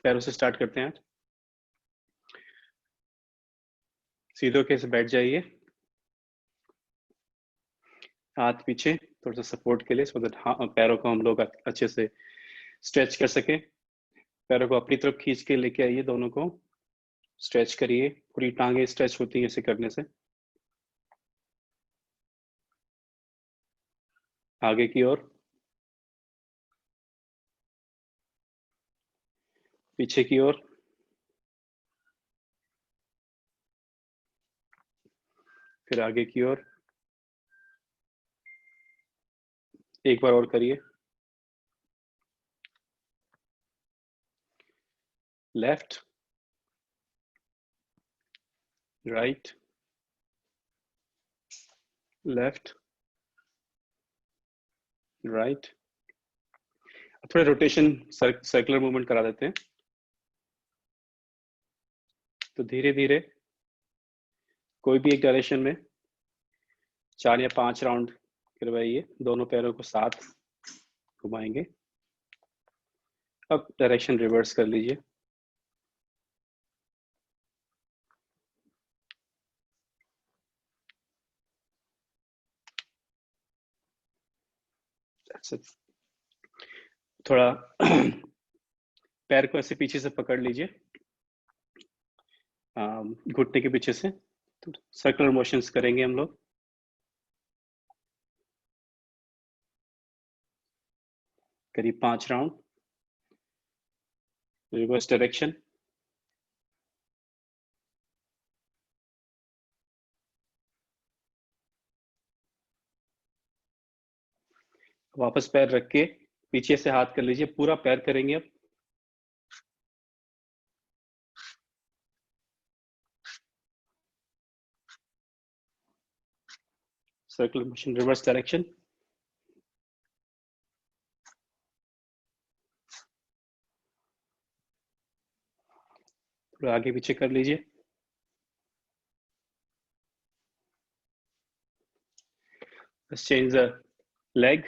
पैरों से स्टार्ट करते हैं। सीधे होके बैठ जाइए, हाथ पीछे थोड़ा सा सपोर्ट के लिए, सो दैट पैरों को हम लोग अच्छे से स्ट्रेच कर सके। पैरों को अपनी तरफ खींच के लेके आइए, दोनों को स्ट्रेच करिए, पूरी टांगे स्ट्रेच होती है इसे करने से। आगे की ओर, पीछे की ओर, फिर आगे की ओर। एक बार और करिए। Left, right, left, right. थोड़ा रोटेशन, सर्कुलर मूवमेंट करा देते हैं। तो धीरे धीरे कोई भी एक डायरेक्शन में 4 या 5 राउंड करवाइए, दोनों पैरों को साथ घुमाएंगे। अब डायरेक्शन रिवर्स कर लीजिए। थोड़ा पैर को ऐसे पीछे से पकड़ लीजिए, घुटने के पीछे से। तो सर्कुलर मोशंस करेंगे हम लोग। करीब 5 राउंड। Reverse direction. वापस पैर रख के पीछे से हाथ कर लीजिए, पूरा पैर करेंगे अब। Circular motion, reverse direction. थोड़ा आगे पीछे कर लीजिए। Let's change the leg.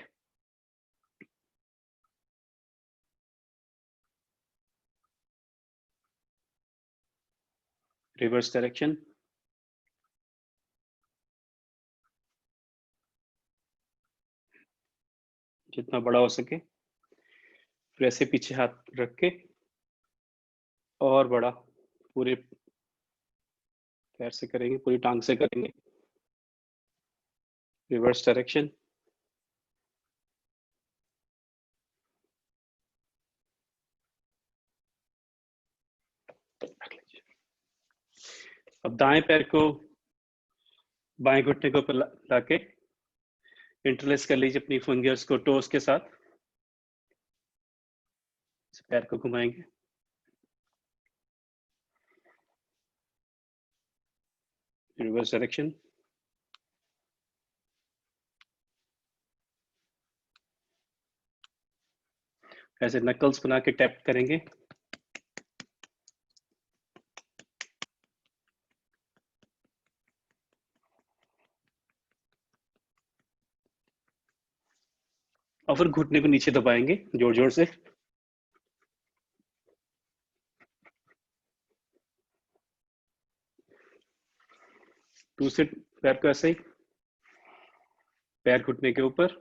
Reverse direction. जितना बड़ा हो सके। फिर ऐसे पीछे हाथ रख के और बड़ा, पूरे पैर से करेंगे, पूरी टांग से करेंगे। Reverse direction. अब दाएं पैर को बाएं घुटने के ऊपर लाके इंटरलेस कर लीजिए अपनी फिंगर्स को टोस के साथ। पैर को घुमाएंगे। Reverse direction. ऐसे नकल्स बना के टैप करेंगे। और फिर घुटने को नीचे दबाएंगे जोर जोर से। दूसरे पैर को ऐसे ही, पैर घुटने के ऊपर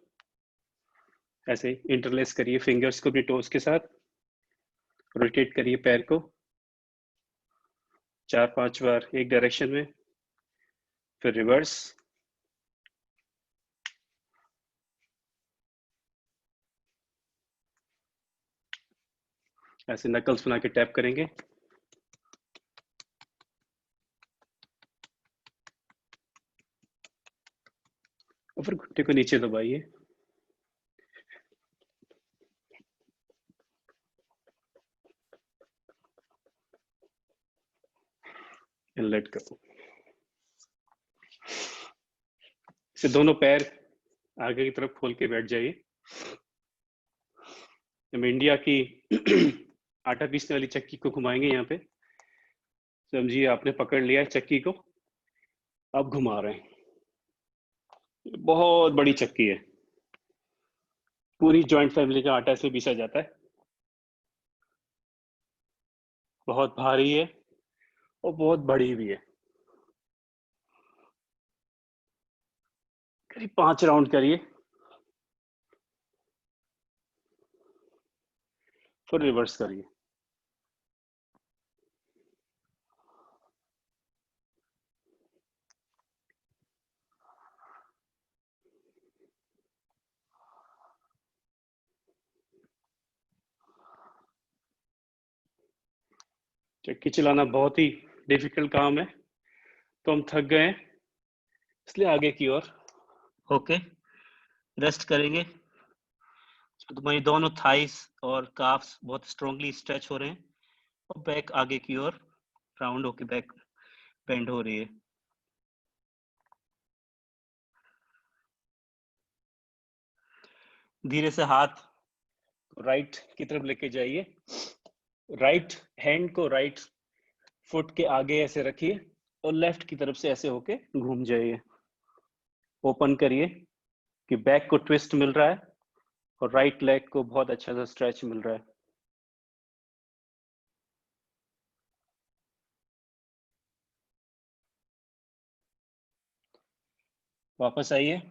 ऐसे इंटरलेस करिए फिंगर्स को भी टोस के साथ। रोटेट करिए पैर को 4-5 बार एक डायरेक्शन में, फिर रिवर्स। ऐसे नकल्स बना के टैप करेंगे। और फिर घुटने को नीचे दबाइए। लेट करो। इसे दोनों पैर आगे की तरफ खोल के बैठ जाइए। हम इंडिया की आटा पीसने वाली चक्की को घुमाएंगे यहाँ पे। समझिए आपने पकड़ लिया है चक्की को, अब घुमा रहे हैं। बहुत बड़ी चक्की है, पूरी जॉइंट फैमिली का आटा से पीसा जाता है। बहुत भारी है और बहुत बड़ी भी है। करीब 5 राउंड करिए, फिर रिवर्स करिए। चक्की चलाना बहुत ही डिफिकल्ट काम है, तो हम थक गए हैं, इसलिए आगे की ओर ओके रेस्ट करेंगे। तो तुम्हारी दोनों थाइस और काफ्स बहुत स्ट्रांगली स्ट्रेच हो रहे हैं और बैक आगे की ओर राउंड होके बैक बेंड हो रही है। धीरे से हाथ राइट की तरफ लेके जाइए। राइट हैंड को राइट फुट के आगे ऐसे रखिए और लेफ्ट की तरफ से ऐसे होके घूम जाइए। ओपन करिए कि बैक को ट्विस्ट मिल रहा है और राइट लेग को बहुत अच्छा सा स्ट्रेच मिल रहा है। वापस आइए,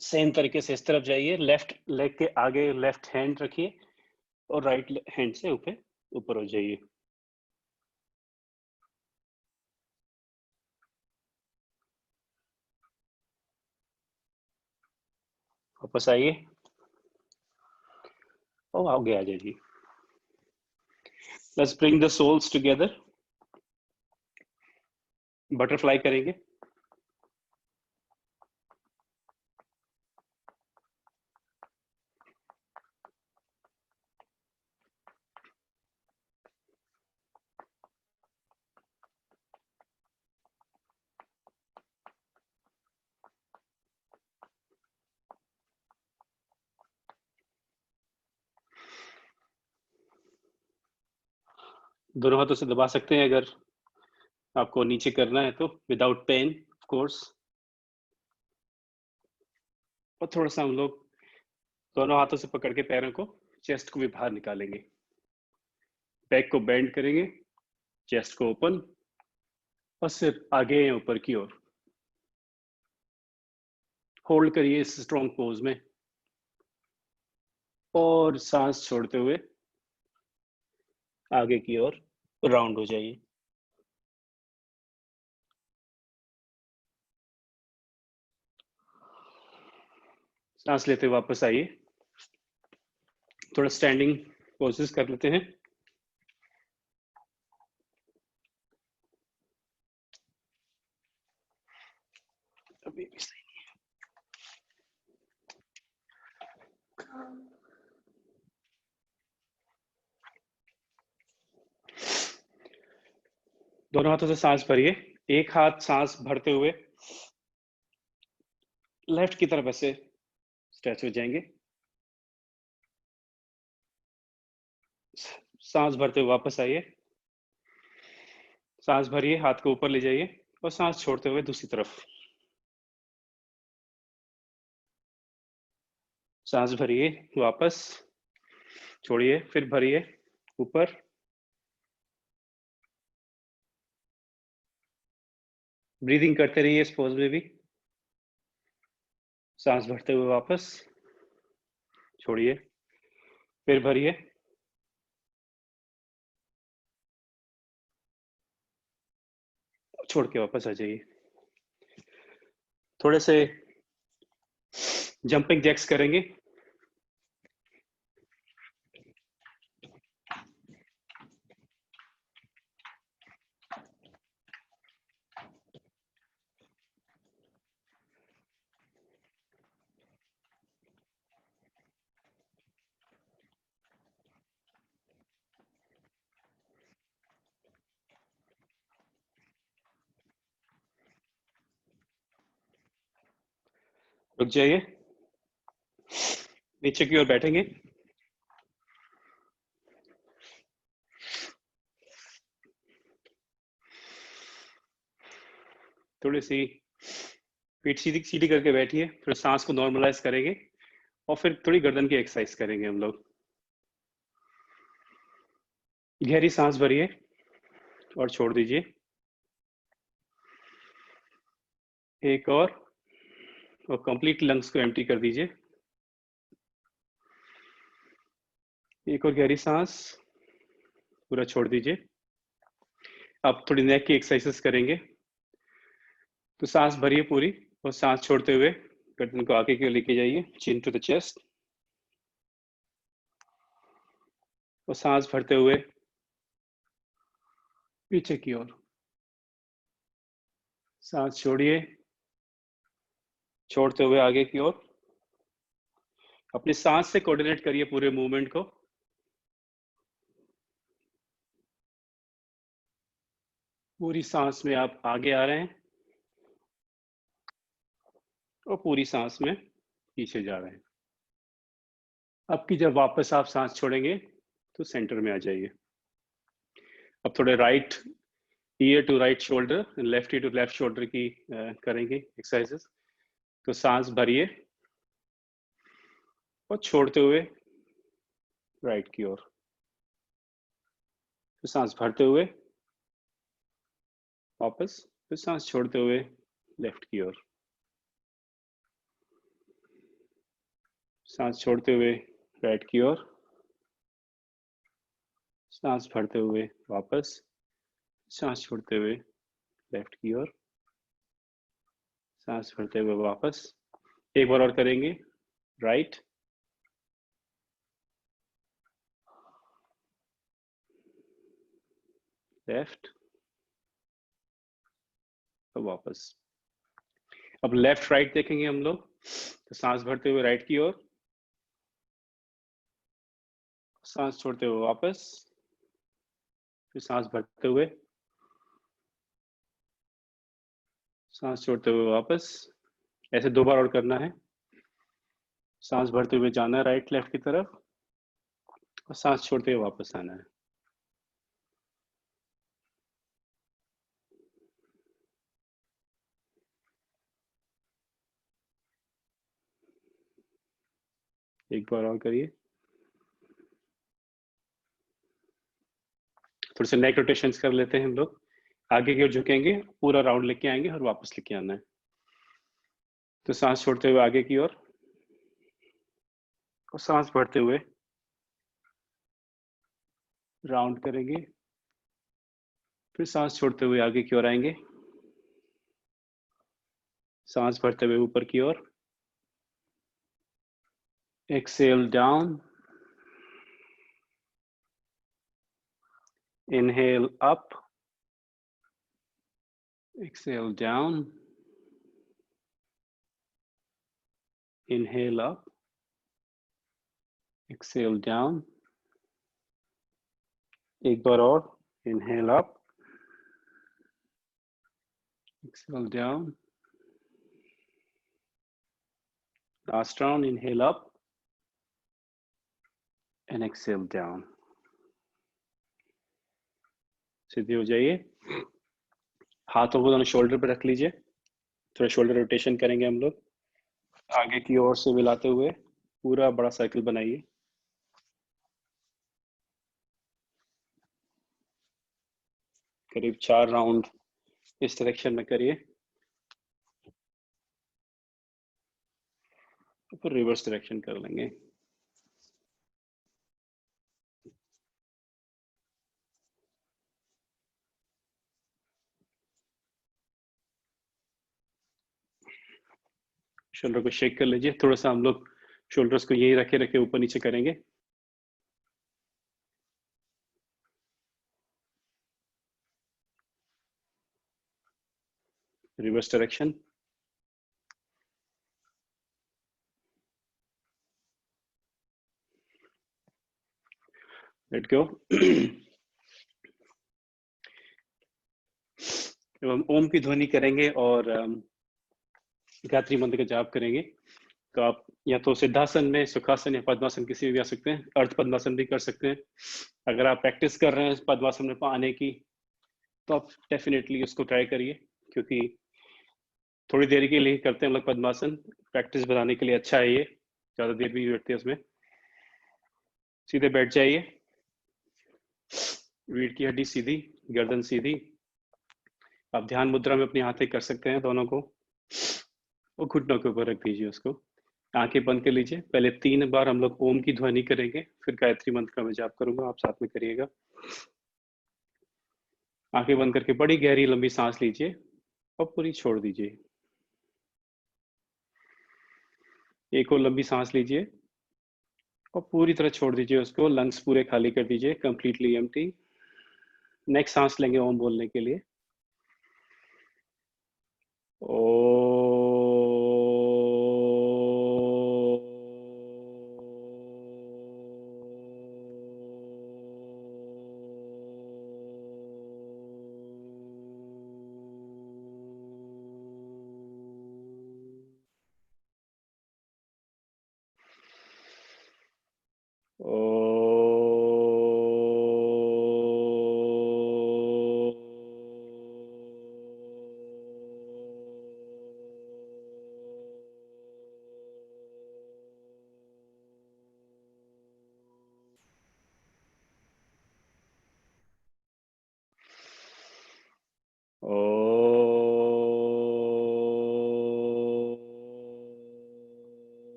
सेम तरीके से इस तरफ जाइए, लेफ्ट लेग के आगे लेफ्ट हैंड रखिए और राइट हैंड से ऊपर हो जाइए। वापस आइए और आगे आ जाइए। Let's bring the soles together. Butterfly करेंगे। दोनों हाथों से दबा सकते हैं अगर आपको नीचे करना है तो, विदाउट पेन ऑफ कोर्स। और थोड़ा सा हम लोग दोनों हाथों से पकड़ के पैरों को, चेस्ट को भी बाहर निकालेंगे। बैक को बेंड करेंगे, चेस्ट को ओपन और सिर आगे या ऊपर की ओर। होल्ड करिए इस स्ट्रॉन्ग पोज में और सांस छोड़ते हुए आगे की ओर राउंड हो जाइए। सांस लेते वापस आइए। थोड़ा स्टैंडिंग पोजेस कर लेते हैं। अभी भी सही। दोनों हाथों से सांस भरिए। एक हाथ सांस भरते हुए लेफ्ट की तरफ ऐसे स्ट्रेच हो जाएंगे। सांस भरते हुए वापस आइए। सांस भरिए, हाथ को ऊपर ले जाइए और सांस छोड़ते हुए दूसरी तरफ। सांस भरिए, वापस छोड़िए, फिर भरिए ऊपर। ब्रीदिंग करते रहिए इस पोज में भी। सांस भरते हुए वापस छोड़िए, फिर भरिए, छोड़ के वापस आ जाइए। थोड़े से जंपिंग जैक्स करेंगे। रुक जाइए, नीचे की ओर बैठेंगे। थोड़ी सी पीठ सीधी सीधी करके बैठिए, फिर सांस को नॉर्मलाइज करेंगे और फिर थोड़ी गर्दन की एक्सरसाइज करेंगे हम लोग। गहरी सांस भरिए और छोड़ दीजिए। एक और कंप्लीट लंग्स को एम्प्टी कर दीजिए। एक और गहरी सांस, पूरा छोड़ दीजिए। अब थोड़ी नेक की एक्सरसाइजेस करेंगे। तो सांस भरिए पूरी और सांस छोड़ते हुए गर्दन को आगे की ओर लेके जाइए, चिन टू द चेस्ट। और सांस भरते हुए पीछे की ओर। सांस छोड़िए, छोड़ते हुए आगे की ओर। अपनी सांस से कोऑर्डिनेट करिए पूरे मूवमेंट को। पूरी सांस में आप आगे आ रहे हैं और पूरी सांस में पीछे जा रहे हैं। अब की जब वापस आप सांस छोड़ेंगे तो सेंटर में आ जाइए। अब थोड़े right ear to right shoulder, left ear to left shoulder की करेंगे एक्सरसाइजेस। तो सांस भरिए और छोड़ते हुए राइट की ओर। तो सांस भरते हुए वापस, फिर सांस छोड़ते हुए लेफ्ट की ओर। सांस छोड़ते हुए राइट की ओर। सांस भरते हुए वापस, सांस छोड़ते हुए लेफ्ट की ओर। सांस भरते हुए वापस। एक बार और करेंगे। राइट, लेफ्ट और वापस। अब लेफ्ट राइट देखेंगे हम लोग। तो सांस भरते हुए राइट की ओर, सांस छोड़ते हुए वापस, फिर सांस भरते हुए, सांस छोड़ते हुए वापस। ऐसे 2 बार और करना है। सांस भरते हुए जाना है राइट लेफ्ट की तरफ और सांस छोड़ते हुए वापस आना है। एक बार और करिए। थोड़े से नेक रोटेशंस कर लेते हैं हम लोग। आगे की ओर झुकेंगे, पूरा राउंड लेके आएंगे और वापस लेके आना है। तो सांस छोड़ते हुए आगे की ओर और सांस भरते हुए राउंड करेंगे, फिर सांस छोड़ते हुए आगे की ओर आएंगे। सांस भरते हुए ऊपर की ओर। Exhale down, inhale up, exhale down, inhale up, exhale down। एक बार और। inhale up, exhale down। Last round, inhale up and exhale down। सीधे हो जाइए। हाथों को दोनों शोल्डर पर रख लीजिए। थोड़ा शोल्डर रोटेशन करेंगे हम लोग। आगे की ओर से मिलाते हुए पूरा बड़ा सर्कल बनाइए। करीब 4 राउंड इस डायरेक्शन में करिए, फिर रिवर्स डायरेक्शन कर लेंगे। शोल्डर को शेक कर लीजिए। थोड़ा सा हम लोग शोल्डर्स को यही रखे रखे ऊपर नीचे करेंगे। Reverse direction. Let go. हम ओम की ध्वनि करेंगे और गायत्री मंत्र का जाप करेंगे। तो आप या तो सिद्धासन में, सुखासन या पद्मासन किसी में भी आ सकते हैं। अर्ध पद्मासन भी कर सकते हैं। अगर आप प्रैक्टिस कर रहे हैं पद्मासन में आने की, तो आप डेफिनेटली उसको ट्राई करिए, क्योंकि थोड़ी देर के लिए करते हैं हम लोग पद्मासन। प्रैक्टिस बनाने के लिए अच्छा है ये, ज़्यादा देर भी बैठते हैं उसमें। सीधे बैठ जाइए। रीढ़ की हड्डी सीधी, गर्दन सीधी। आप ध्यान मुद्रा में अपने हाथे कर सकते हैं दोनों को, और घुटनों के ऊपर रख दीजिए उसको। आंखें बंद कर लीजिए। पहले 3 बार हम लोग ओम की ध्वनि करेंगे, फिर गायत्री मंत्र का मैं जाप करूंगा, आप साथ में करिएगा। आंखें बंद करके बड़ी गहरी लंबी सांस लीजिए और पूरी छोड़ दीजिए। एक और लंबी सांस लीजिए और पूरी तरह छोड़ दीजिए उसको। लंग्स पूरे खाली कर दीजिए, कंप्लीटली एम्प्टी। नेक्स्ट सांस लेंगे ओम बोलने के लिए। ओ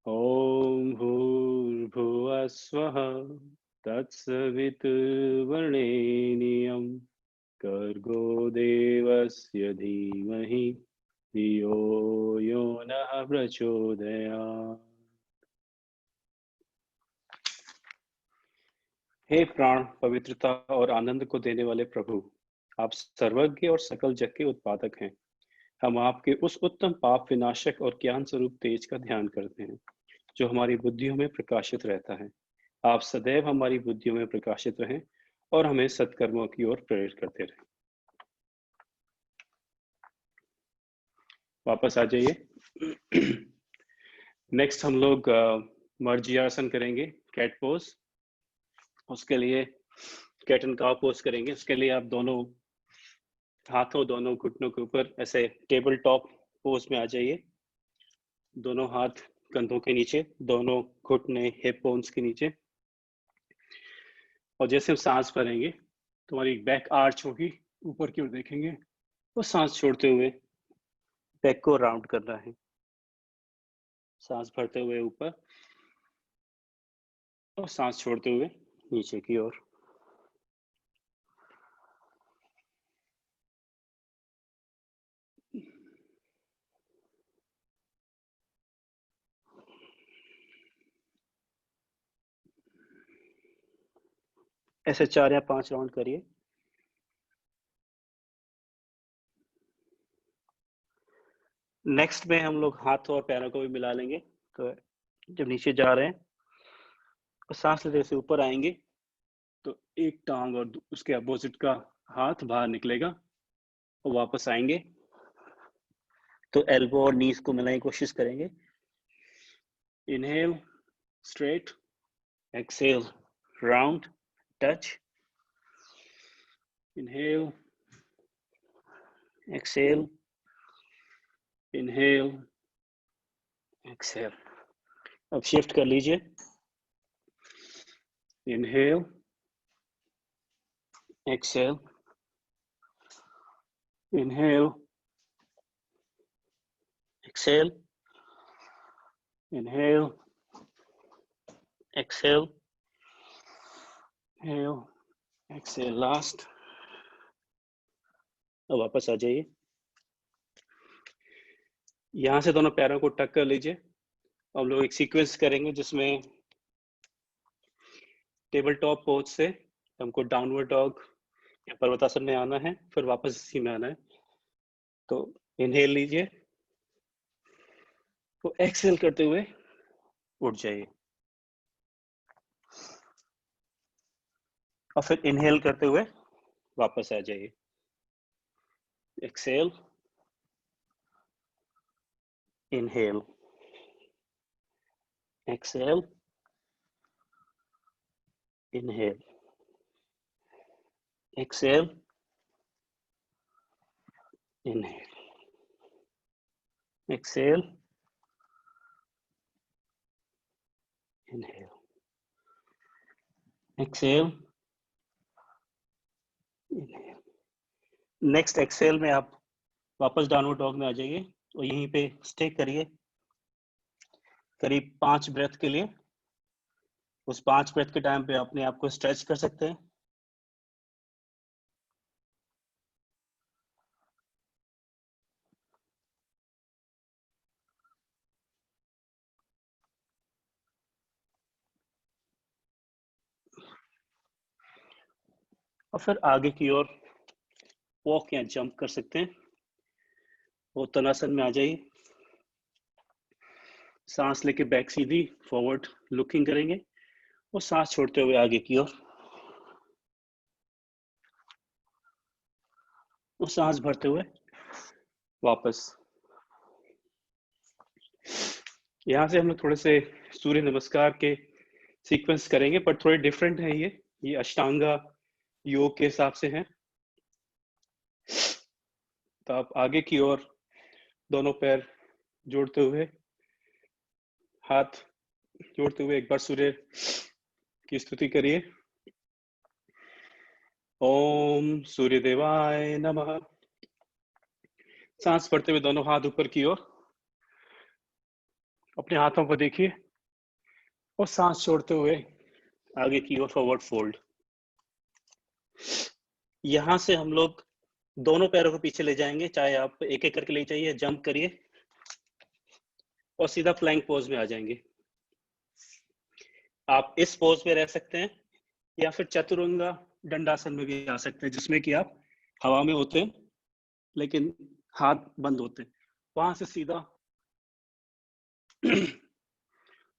ॐ भूर्भुवः स्वः तत्सवितुर्वरेण्यं भर्गो देवस्य धीमहि धियो यो नः प्रचोदयात्। हे प्राण, पवित्रता और आनंद को देने वाले प्रभु, आप सर्वज्ञ और सकल जग के उत्पादक हैं। हम आपके उस उत्तम पाप विनाशक और ज्ञान स्वरूप तेज का ध्यान करते हैं जो हमारी बुद्धियों में प्रकाशित रहता है। आप सदैव हमारी बुद्धियों में प्रकाशित रहें और हमें सत्कर्मों की ओर प्रेरित करते रहें। वापस आ जाइए। नेक्स्ट हम लोग मर्जियासन करेंगे, कैट पोज। उसके लिए कैट एंड काउ पोज करेंगे। उसके लिए आप दोनों हाथों, दोनों घुटनों के ऊपर ऐसे टेबल टॉप पोज में आ जाइए। दोनों हाथ कंधों के नीचे, दोनों घुटने हिप बोन्स के नीचे। और जैसे हम सांस भरेंगे तो हमारी बैक आर्च होगी, ऊपर की ओर देखेंगे और सांस छोड़ते हुए बैक को राउंड करना है। सांस भरते हुए ऊपर और सांस छोड़ते हुए नीचे की ओर। ऐसे 4 या 5 राउंड करिए। नेक्स्ट में हम लोग हाथों और पैरों को भी मिला लेंगे। तो जब नीचे जा रहे हैं और सांस लेते से ऊपर आएंगे तो एक टांग और उसके अपोजिट का हाथ बाहर निकलेगा और वापस आएंगे तो एल्बो और नीज को मिलाने की कोशिश करेंगे। Inhale straight, exhale round touch, inhale, exhale, inhale, exhale। अब शिफ्ट कर लीजिए। inhale, exhale, inhale, exhale, inhale, exhale, inhale, exhale। Last. अब वापस आ जाइए। यहां से दोनों पैरों को टक कर लीजिए। हम लोग एक सीक्वेंस करेंगे जिसमें टेबल टॉप पोज से हमको डाउनवर्ड डॉग या पर्वतासन में आना है, फिर वापस इसी में आना है। तो इनहेल लीजिए तो एक्सेल करते हुए उठ जाइए और फिर इनहेल करते हुए वापस आ जाइए। Exhale, inhale, exhale, inhale, exhale, inhale, exhale, inhale, exhale, inhale. Next exhale में आप वापस डाउनवर्ड डॉग में आ जाइए और यहीं पे स्टे करिए करीब 5 ब्रेथ के लिए। उस 5 ब्रेथ के टाइम पे अपने आप को स्ट्रेच कर सकते हैं। और फिर आगे की ओर वॉक या जंप कर सकते हैं। उत्तरासन में आ जाइए, सांस लेके बैक सीधी फॉरवर्ड लुकिंग करेंगे और सांस छोड़ते हुए आगे की ओर, और सांस भरते हुए वापस। यहाँ से हम लोग थोड़े से सूर्य नमस्कार के सीक्वेंस करेंगे, पर थोड़े डिफरेंट है ये अष्टांगा योग के हिसाब से हैं। तो आप आगे की ओर दोनों पैर जोड़ते हुए, हाथ जोड़ते हुए एक बार सूर्य की स्तुति करिए। ओम सूर्य देवाय नमः। सांस भरते हुए दोनों हाथ ऊपर की ओर, अपने हाथों को देखिए और सांस छोड़ते हुए आगे की ओर फॉरवर्ड फोल्ड। यहां से हम लोग दोनों पैरों को पीछे ले जाएंगे, चाहे आप एक एक करके ले जाइए, जंप करिए और सीधा प्लैंक पोज में आ जाएंगे। आप इस पोज में रह सकते हैं या फिर चतुरंगा दंडासन में भी आ सकते हैं, जिसमें कि आप हवा में होते हैं लेकिन हाथ बंद होते हैं। वहां से सीधा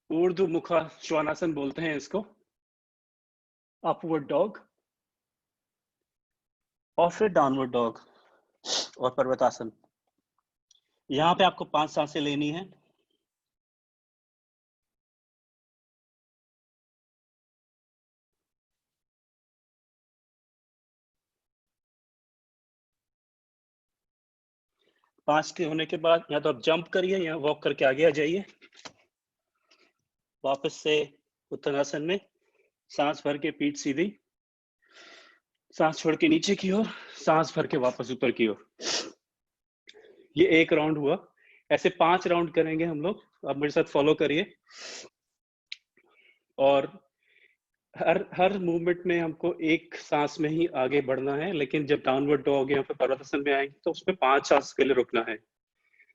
ऊर्ध्व मुखा श्वानासन बोलते हैं इसको, अपवर्ड डॉग, और फिर डाउनवर्ड डॉग और पर्वतासन। यहाँ पे आपको 5 सांसें लेनी है। पांच के होने के बाद या तो आप जंप करिए या वॉक करके आगे आ जाइए। वापस से उत्तरासन में सांस भर के पीठ सीधी, सांस छोड़ के नीचे की ओर, सांस भर के वापस ऊपर की ओर। ये एक राउंड हुआ। ऐसे 5 राउंड करेंगे हम लोग। आप मेरे साथ फॉलो करिए। और हर मूवमेंट में हमको एक सांस में ही आगे बढ़ना है, लेकिन जब डाउनवर्ड डॉग या फिर पर्वतासन में आएंगे तो उसमें 5 सांस के लिए रुकना है।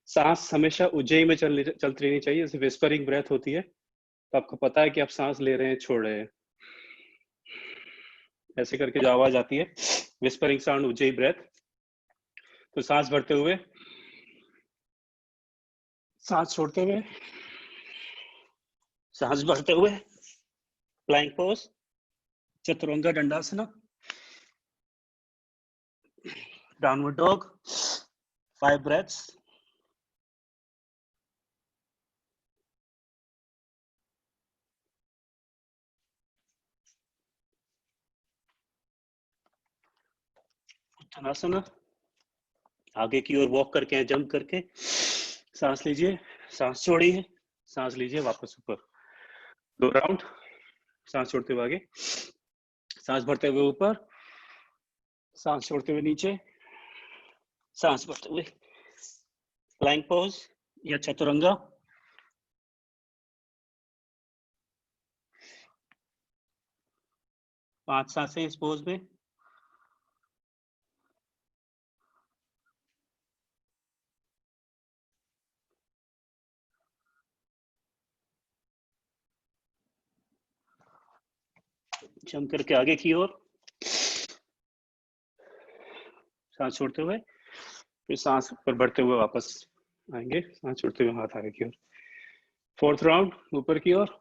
सांस हमेशा ऊंचाई में चलती रहनी चाहिए, जैसे विस्परिंग ब्रेथ होती है, तो आपको पता है कि आप सांस ले रहे हैं, छोड़ रहे हैं। ऐसे करके जो आवाज आती है विस्परिंग साउंड, ऊंचाई ब्रेथ। तो सांस भरते हुए, सांस छोड़ते हुए, सांस भरते हुए, plank pose, Chaturanga Dandasana, downward dog, 5 breaths. Uttanasana, आगे की ओर वॉक करके, जंप करके, सांस लीजिए, सांस छोड़िए, सांस लीजिए, वापस ऊपर। 2 राउंड, सांस छोड़ते हुए आगे, सांस भरते हुए ऊपर, सांस छोड़ते हुए नीचे, सांस भरते हुए प्लैंक पोज या चतुरंगा। 5 सांसें इस पोज में। जंप करके आगे की ओर, सांस छोड़ते हुए, फिर सांस ऊपर बढ़ते हुए वापस आएंगे, सांस छोड़ते हुए हाथ आगे की ओर। 4th राउंड, ऊपर की ओर,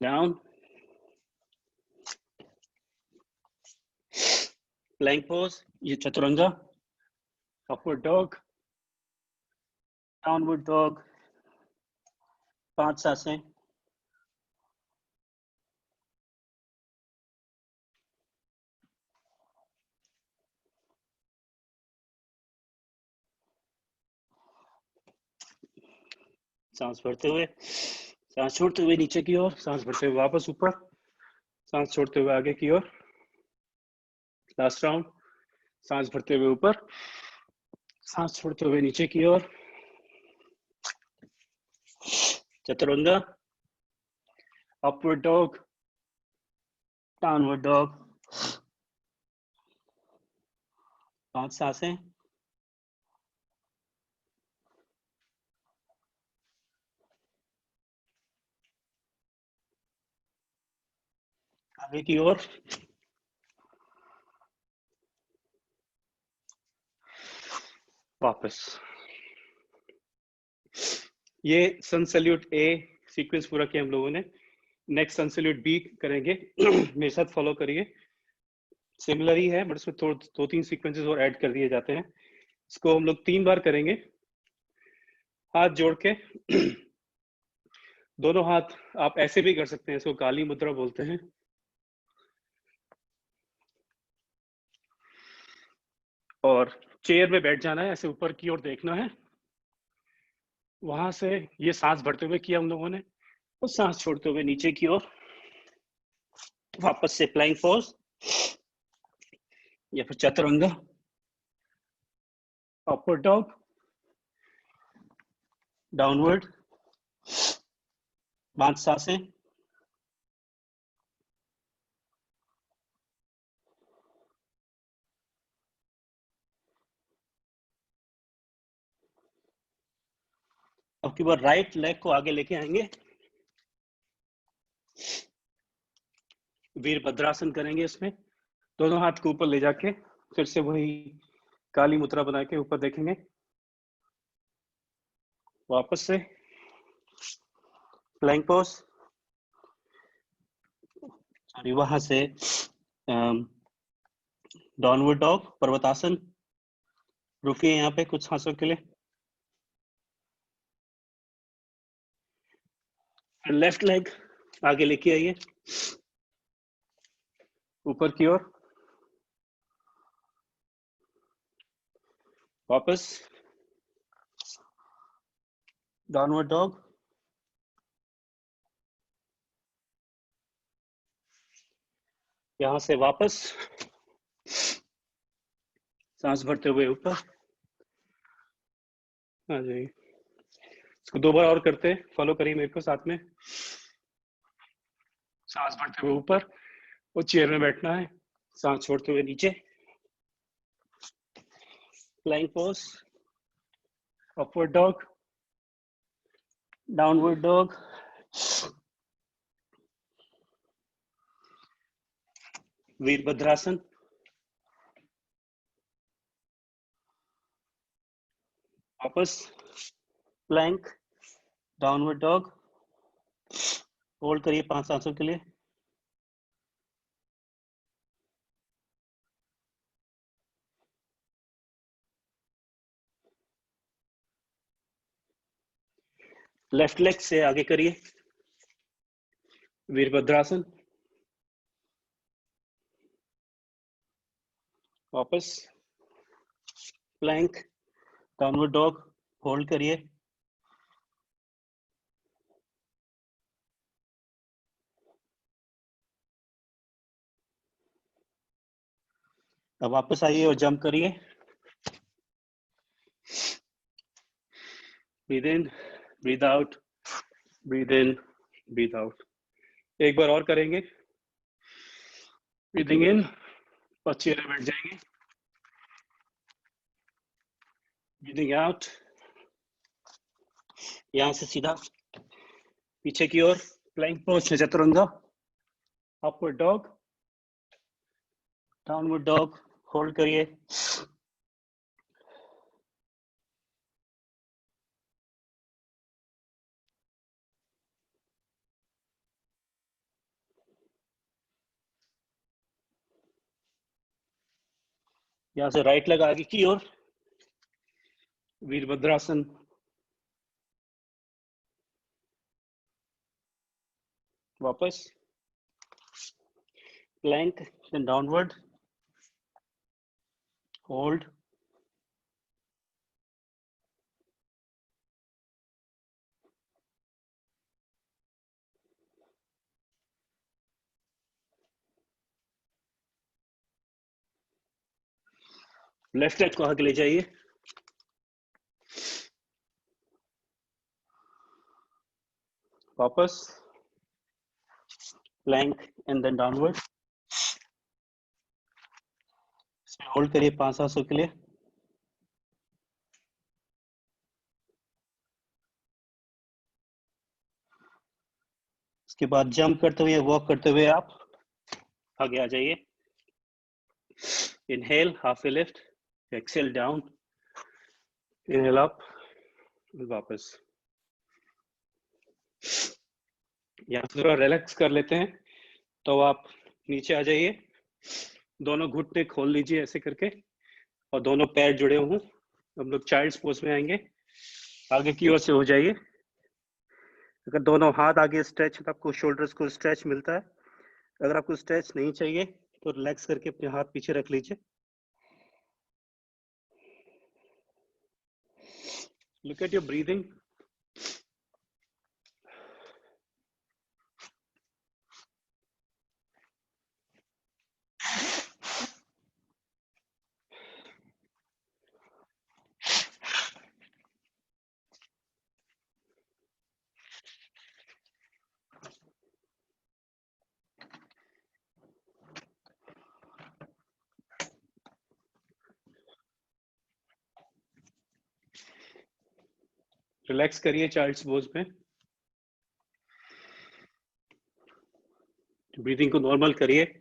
डाउन, प्लैंक पोज, ये Chaturanga, upward dog, downward dog, 5 सांसें। सांस भरते हुए, सांस छोड़ते हुए नीचे की ओर, सांस भरते हुए वापस ऊपर, सांस छोड़ते हुए आगे की ओर। लास्ट राउंड, सांस भरते हुए ऊपर, सांस छोड़ते हुए नीचे की ओर। Chaturanga, upward dog, downward dog. 5 सांसें। आगे की ओर, वापस। ये सन सैल्यूट ए सीक्वेंस पूरा किया हम लोगों ने। नेक्स्ट सन सैल्यूट बी करेंगे। मेरे साथ फॉलो करिए। सिमिलर ही है बट इसमें दो तीन सीक्वेंसेस और ऐड कर दिए जाते हैं। इसको हम लोग 3 बार करेंगे। हाथ जोड़ के दोनों हाथ आप ऐसे भी कर सकते हैं, इसको काली मुद्रा बोलते हैं। और चेयर में बैठ जाना है, ऐसे ऊपर की ओर देखना है। वहां से ये सांस भरते हुए किया हम लोगों ने, और सांस छोड़ते हुए नीचे की ओर। वापस से प्लैंक पोज या फिर चतुरंगा, अपवर्ड डॉग, डाउनवर्ड। 5 सांसें। अब की बार राइट लेग को आगे लेके आएंगे, वीरभद्रासन करेंगे। इसमें दोनों हाथ को ऊपर ले जाके फिर से वही काली मुद्रा बना के ऊपर देखेंगे। वापस से प्लैंक पोज, सॉरी वहां से डाउनवर्ड डॉग, पर्वतासन। रुकिए यहाँ पे कुछ सांसों के लिए। लेफ्ट लेग आगे लेके आइए ऊपर की ओर। वापस डाउनवर्ड डॉग। यहां से वापस सांस भरते हुए ऊपर आ जाइए। इसको 2 बार और करते हैं, फॉलो करिए मेरे को साथ में। सांस भरते हुए ऊपर और चेयर में बैठना है, सांस छोड़ते हुए नीचे। Plank pose, upward dog, downward dog, Virabhadrasana. वापस प्लैंक, डाउनवर्ड डॉग। होल्ड करिए 5 सांसों के लिए। लेफ्ट लेग से आगे करिए, वीरभद्रासन। वापस प्लैंक, डाउनवर्ड डॉग, होल्ड करिए। अब वापस आइए और जंप करिए। Breathe in, breathe out, breathe in, breathe out. एक बार और करेंगे। ब्रीदिंग इन और चेयर में बैठ जाएंगे। ब्रीदिंग आउट, यहां से सीधा पीछे की ओर, प्लैंक पोज में Chaturanga, upward dog, downward dog. Hold करिए। यहां से राइट लेग आगे की ओर, वीरभद्रासन। वापस plank, then downward, hold. Left leg को आगे ले जाइए, वापस plank and then downward. Hold करिए 5-7 के लिए। उसके बाद जंप करते हुए, वॉक करते हुए आप आगे आ जाइए। इनहेल, हाफ ए lift, Excel down, inhale up, वापस। यहाँ थोड़ा रिलैक्स कर लेते हैं, तो आप नीचे आ जाइए, दोनों घुटने खोल लीजिए ऐसे करके, और दोनों पैर जुड़े हों। हम लोग चाइल्ड्स पोज में आएंगे, आगे की ओर से हो जाइए। अगर दोनों हाथ आगे स्ट्रेच है तो आपको शोल्डर्स को स्ट्रेच मिलता है। अगर आपको स्ट्रेच नहीं चाहिए तो रिलैक्स करके अपने हाथ पीछे रख लीजिए। Look at your breathing. Relax करिए चाइल्ड्स पोज में, ब्रीदिंग को नॉर्मल करिए।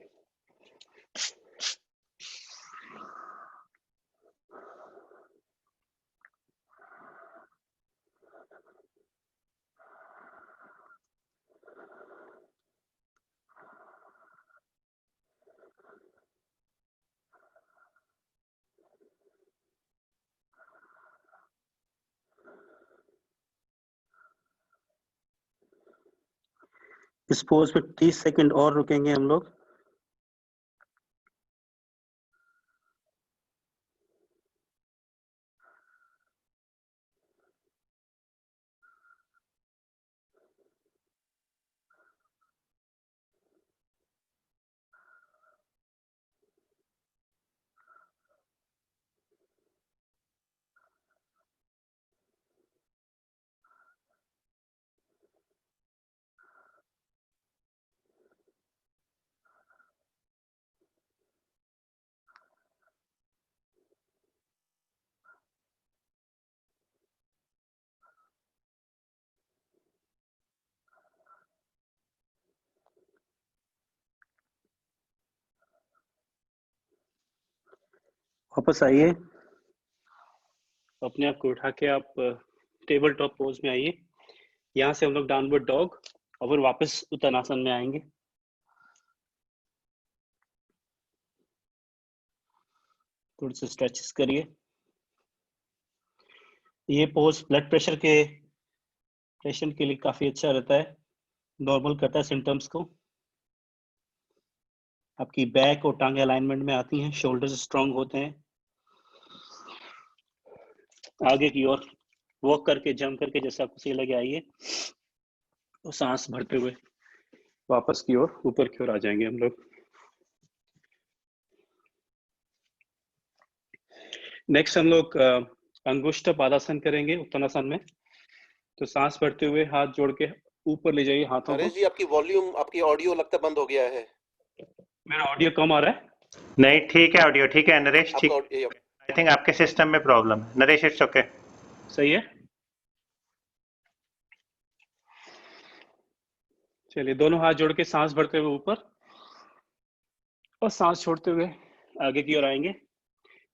इस पोज में 30 सेकंड और रुकेंगे हम लोग। वापस आइए, अपने आप को उठा के आप टेबल टॉप पोज में आइए। यहाँ से हम लोग डाउनवर्ड डॉग और फिर वापस उत्तरासन में आएंगे। थोड़े से स्ट्रेचेस करिए। ये पोज ब्लड प्रेशर के पेशेंट के लिए काफी अच्छा रहता है, नॉर्मल करता है सिम्टम्स को। आपकी बैक और टांगे अलाइनमेंट में आती हैं, शोल्डर्स स्ट्रांग होते हैं। आगे की ओर वॉक करके, जंप करके, जैसे आपको सही लगे आइए, और सांस भरते हुए वापस की ओर, ऊपर की ओर आ जाएंगे हम लोग। नेक्स्ट हम लोग अंगुष्ठ पादासन करेंगे उत्तरासन में। तो सांस भरते हुए हाथ जोड़ के ऊपर ले जाइए हाथों को। नरेश जी, आपकी वॉल्यूम, आपकी ऑडियो लगता बंद हो गया है। मेरा ऑडियो कम आ रहा है? नहीं, ठीक है ऑडियो, ठीक है नरेश, ठीक। आपका आई थिंक आपके सिस्टम में प्रॉब्लम है नरेश, इट्स ओके। सही है। चलिए, दोनों हाथ जोड़ के सांस भरते हुए ऊपर और सांस छोड़ते हुए आगे की ओर आएंगे।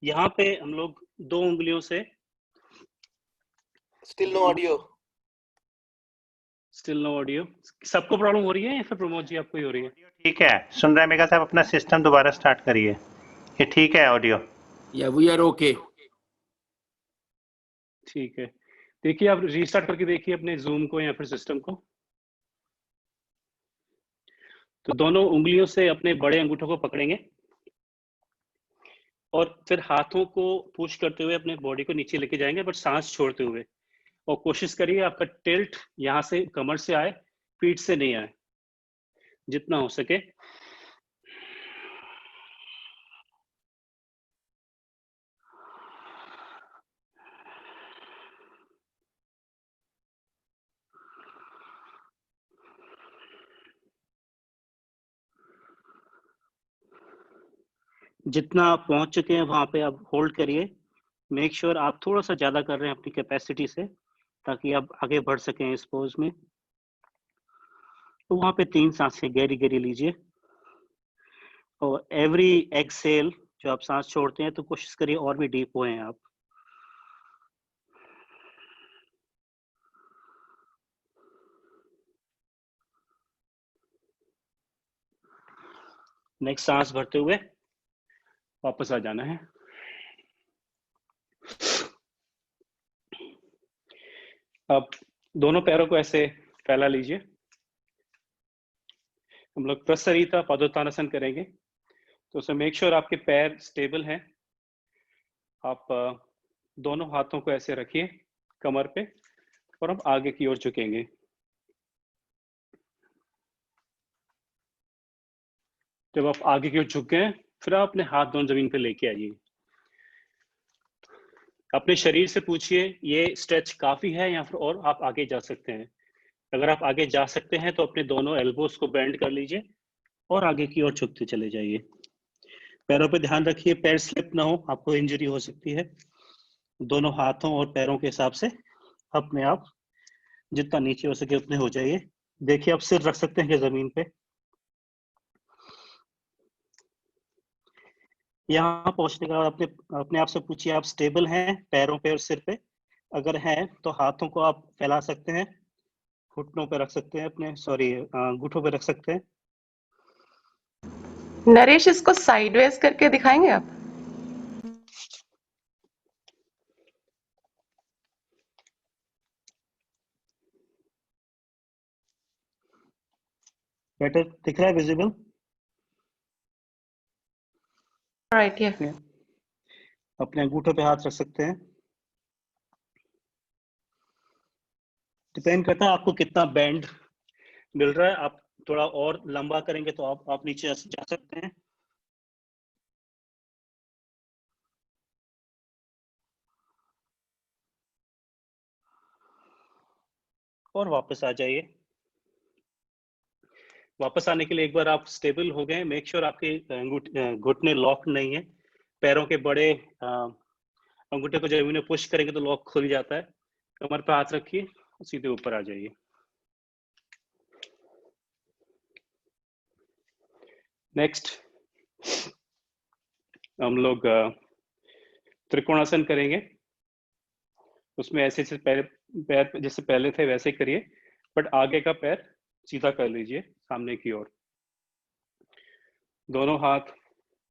यहाँ पे हम लोग 2 उंगलियों से, still no audio. Still no audio. सबको प्रॉब्लम हो रही है या फिर प्रमोद जी आपको ही हो रही है? ठीक है, सुन रहे हैं मेगा साहब? अपना सिस्टम दोबारा स्टार्ट करिए, ये ठीक है audio. Yeah, we are okay. ठीक है, देखिए आप रीस्टार्ट करके देखिए अपने जूम को या फिर सिस्टम को। तो दोनों उंगलियों से अपने बड़े अंगूठों को पकड़ेंगे और फिर हाथों को पुश करते हुए अपने बॉडी को नीचे लेके जाएंगे, बट सांस छोड़ते हुए। और कोशिश करिए आपका टिल्ट यहाँ से कमर से आए, पीठ से नहीं आए, जितना हो सके। जितना आप पहुंच चुके हैं वहां पे आप होल्ड करिए। मेक श्योर आप थोड़ा सा ज्यादा कर रहे हैं अपनी कैपेसिटी से, ताकि आप आगे बढ़ सकें इस पोज में। तो वहां पे 3 सांसें गहरी गहरी लीजिए, और एवरी एक्सहेल जो आप सांस छोड़ते हैं तो कोशिश करिए और भी डीप हुए हैं आप। नेक्स्ट सांस भरते हुए वापस आ जाना है। अब दोनों पैरों को ऐसे फैला लीजिए। हम लोग प्रसरिता पादोत्तानासन करेंगे, तो उसमें मेक श्योर आपके पैर स्टेबल हैं। आप दोनों हाथों को ऐसे रखिए कमर पे, और हम आगे की ओर झुकेंगे। जब आप आगे की ओर झुक गए, फिर आप अपने हाथ दोनों जमीन पे लेके आइए। अपने शरीर से पूछिए ये स्ट्रेच काफी है या फिर और आप आगे जा सकते हैं। अगर आप आगे जा सकते हैं तो अपने दोनों एल्बोस को बेंड कर लीजिए और आगे की ओर झुकते चले जाइए। पैरों पे ध्यान रखिए, पैर स्लिप ना हो, आपको इंजरी हो सकती है। दोनों हाथों और पैरों के हिसाब से अपने आप जितना नीचे हो सके उतने हो जाइए। देखिए आप सिर रख सकते हैं जमीन पे। यहाँ पहुंचने के बाद अपने अपने आप से पूछिए आप स्टेबल हैं पैरों पे और सिर पे। अगर हैं तो हाथों को आप फैला सकते हैं, घुटनों पे रख सकते हैं, अपने सॉरी घुटनों पे रख सकते हैं। नरेश, इसको साइडवेज करके दिखाएंगे आप? बेटर दिख रहा है, विजिबल? राइट, ये अपने अंगूठों पे हाथ रख सकते हैं। डिपेंड करता है आपको कितना बैंड मिल रहा है। आप थोड़ा और लंबा करेंगे तो आप नीचे जा सकते हैं। और वापस आ जाइए। वापस आने के लिए एक बार आप स्टेबल हो गए, मेक श्योर आपके घुटने लॉक नहीं है। पैरों के बड़े अंगूठे को जमीन में पुश करेंगे तो लॉक खुल जाता है। कमर पर हाथ रखिए, सीधे ऊपर आ जाइए। नेक्स्ट हम लोग त्रिकोणासन करेंगे। उसमें ऐसे ऐसे पैर जैसे पहले थे वैसे ही करिए, बट आगे का पैर सीधा कर लीजिए सामने की ओर। दोनों हाथ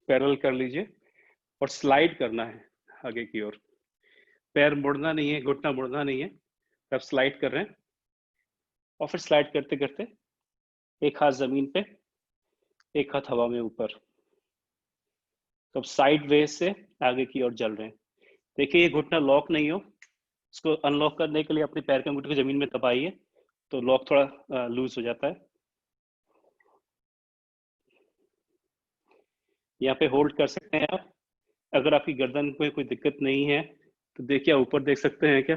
पैरेलल कर लीजिए और स्लाइड करना है आगे की ओर। पैर मुड़ना नहीं है, घुटना मुड़ना नहीं है, आप स्लाइड कर रहे हैं। और फिर स्लाइड करते करते एक हाथ जमीन पे, एक हाथ हवा में ऊपर। तो अब साइड वेज से आगे की ओर चल रहे हैं। देखिए ये घुटना लॉक नहीं हो, इसको अनलॉक करने के लिए अपने पैर के अंगूठे को जमीन में दबाइए तो लॉक थोड़ा लूज हो जाता है। यहाँ पे होल्ड कर सकते हैं आप। अगर आपकी गर्दन में कोई दिक्कत नहीं है तो देखिए ऊपर देख सकते हैं क्या?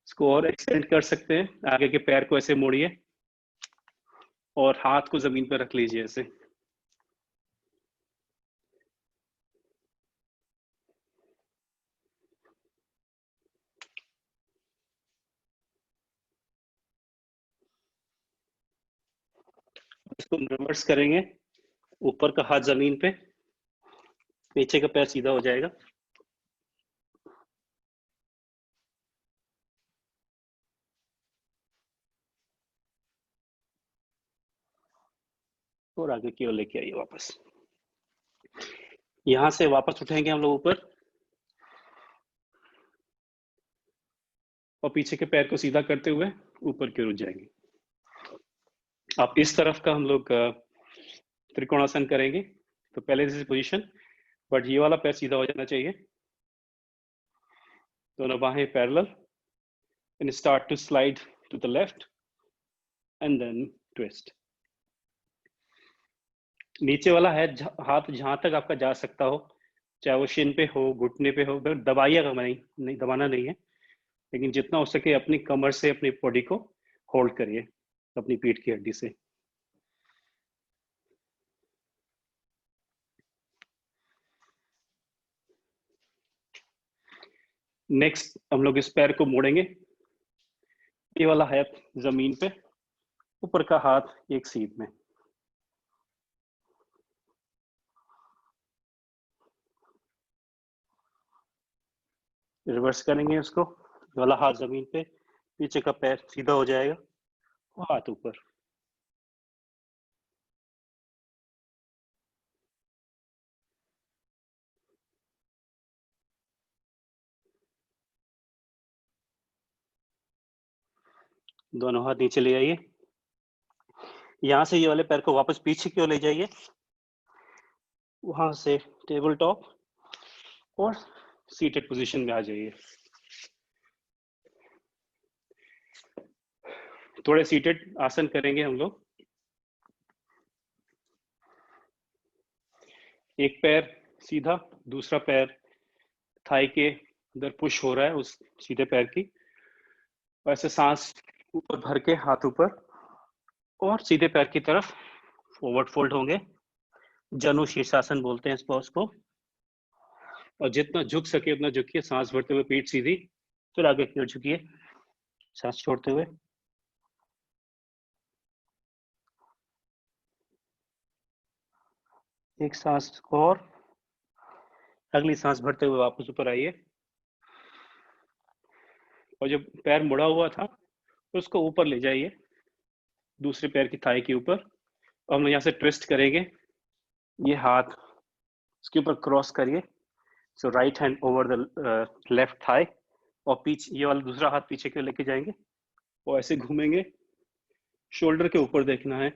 इसको और एक्सटेंड कर सकते हैं। आगे के पैर को ऐसे मोड़िए और हाथ को जमीन पर रख लीजिए ऐसे। इसको रिवर्स करेंगे, ऊपर का हाथ जमीन पे, नीचे का पैर सीधा हो जाएगा। और आगे की ओर लेके आइए वापस। यहां से वापस उठेंगे हम लोग ऊपर, और पीछे के पैर को सीधा करते हुए ऊपर की ओर जाएंगे। आप इस तरफ का हम लोग त्रिकोणासन करेंगे। तो पहले जैसी पोजीशन, बट ये वाला पैर सीधा हो जाना चाहिए। दोनों बाहें parallel, and start to slide to the left and then twist. नीचे वाला है हाथ जहां तक आपका जा सकता हो, चाहे वो शिन पे हो, घुटने पे हो, दबाइएगा नहीं, दबाना नहीं है। लेकिन जितना हो सके अपनी कमर से अपनी बॉडी को होल्ड करिए, अपनी पीठ की हड्डी से। नेक्स्ट हम लोग इस पैर को मोड़ेंगे, ये वाला है जमीन पे, ऊपर का हाथ एक सीध में। रिवर्स करेंगे उसको, ये वाला हाथ जमीन पे, पीछे का पैर सीधा हो जाएगा और हाथ ऊपर। दोनों हाथ नीचे ले आइए, यहां से ये वाले पैर को वापस पीछे की ओर ले जाइए, वहां से टेबल टॉप और सीटेड पोजीशन में आ जाइए। थोड़े सीटेड आसन करेंगे हम लोग। एक पैर सीधा, दूसरा पैर थाई के अंदर पुश हो रहा है उस सीधे पैर की, वैसे सांस ऊपर भर के हाथ ऊपर और सीधे पैर की तरफ फॉरवर्ड फोल्ड होंगे। जनु शीर्षासन बोलते हैं इस पोज को। और जितना झुक सके उतना झुकिए, सांस भरते हुए पीठ सीधी, फिर आगे की ओर झुकिए सांस छोड़ते हुए। एक सांस और, अगली सांस भरते हुए वापस ऊपर आइए। और जब पैर मुड़ा हुआ था उसको ऊपर ले जाइए, दूसरे पैर की थाई के ऊपर। और हम यहाँ से ट्विस्ट करेंगे, ये हाथ इसके ऊपर क्रॉस करिए, so right hand over the left thigh, और पीछे ये वाला दूसरा हाथ पीछे के लेके जाएंगे और ऐसे घूमेंगे, शोल्डर के ऊपर देखना है।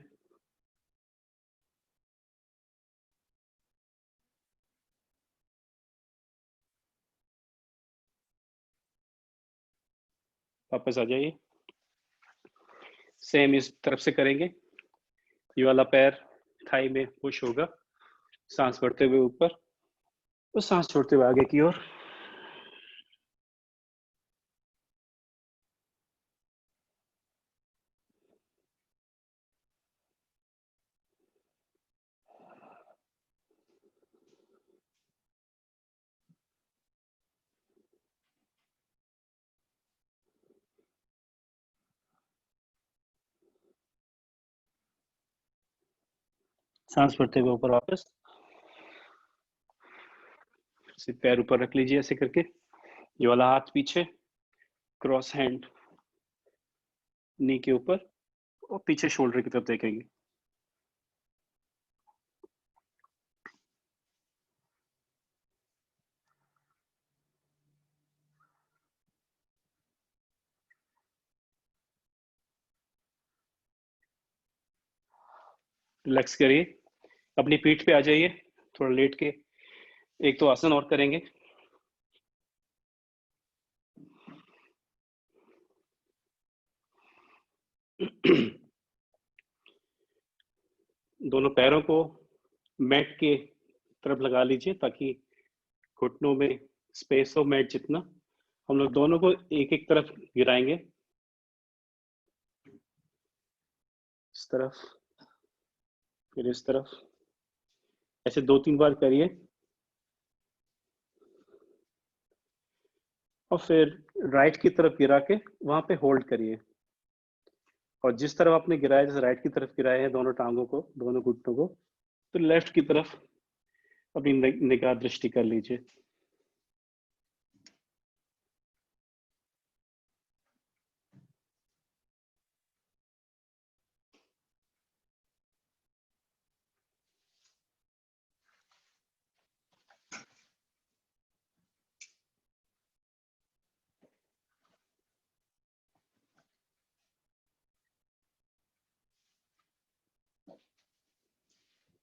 वापस आ जाइए, सेम इस तरफ से करेंगे। ये वाला पैर थाई में पुश होगा, सांस भरते हुए ऊपर और सांस छोड़ते हुए आगे की ओर। सांस भरते हुए ऊपर वापस, सिर्फ पैर ऊपर रख लीजिए ऐसे करके, ये वाला हाथ पीछे, क्रॉस हैंड नी के ऊपर और पीछे शोल्डर की तरफ देखेंगे। रिलैक्स करिए, अपनी पीठ पे आ जाइए, थोड़ा लेट के एक तो आसन और करेंगे। दोनों पैरों को मैट के तरफ लगा लीजिए ताकि घुटनों में स्पेस हो मैट जितना। हम लोग दोनों को एक एक तरफ गिराएंगे, इस तरफ फिर इस तरफ, ऐसे 2-3 बार करिए और फिर राइट की तरफ गिरा के वहां पे होल्ड करिए। और जिस तरफ आपने गिराया, जैसे राइट की तरफ गिराए हैं दोनों टांगों को, दोनों घुटनों को, तो लेफ्ट की तरफ अपनी निगाह दृष्टि कर लीजिए।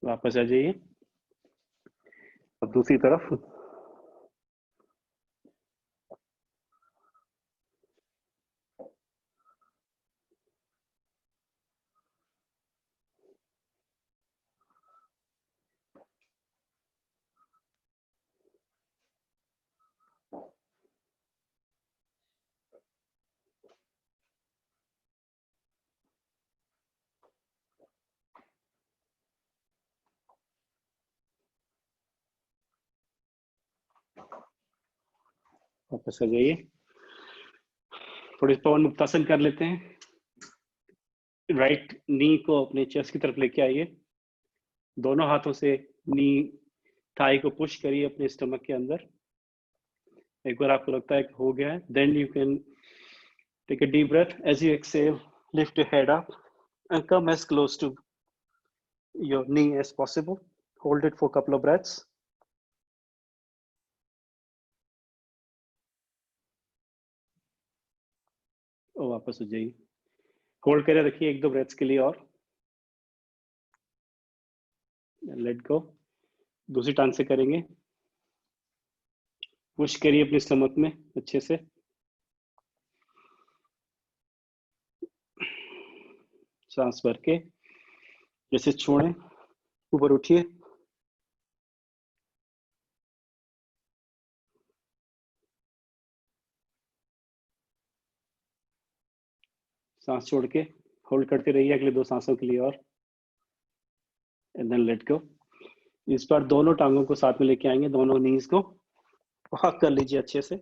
वापस आ जाइए, अब दूसरी तरफ। वापस आ जाइए, थोड़ी पवन मुक्तासन कर लेते हैं। राइट नी को अपने चेस्ट की तरफ लेके आइए, दोनों हाथों से नी थाई को पुश करिए अपने स्टमक के अंदर। एक बार आपको लगता है कि हो गया है, then you can take a deep breath as you exhale, lift your head up and come as close to your knee as possible. Hold it for a couple of breaths. और वापस हो जाइए, होल्ड करे रखिए एक दो breaths के लिए और लेट गो। दूसरी टांग से करेंगे, पुश करिए अपने स्टमक में अच्छे से, सांस भर के जैसे छोड़ें, ऊपर उठिए, सांस छोड़ के होल्ड करते रहिए अगले दो सांसों के लिए और एंड देन लेट गो। इस बार दोनों टांगों को साथ में लेके आएंगे, दोनों नीज को वॉक कर लीजिए अच्छे से,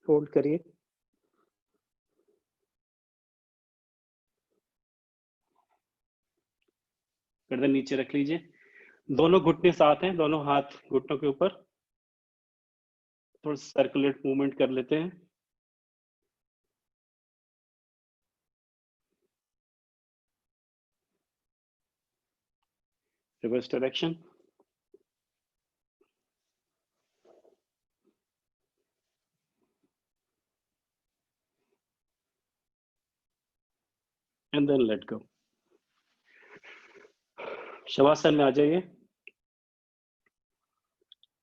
होल्ड करिए, गर्दन नीचे रख लीजिए, दोनों घुटने साथ हैं, दोनों हाथ घुटनों के ऊपर, थोड़ा सर्कुलेट मूवमेंट कर लेते हैं। Reverse direction, and then let go. Shavasana में आ जाइए,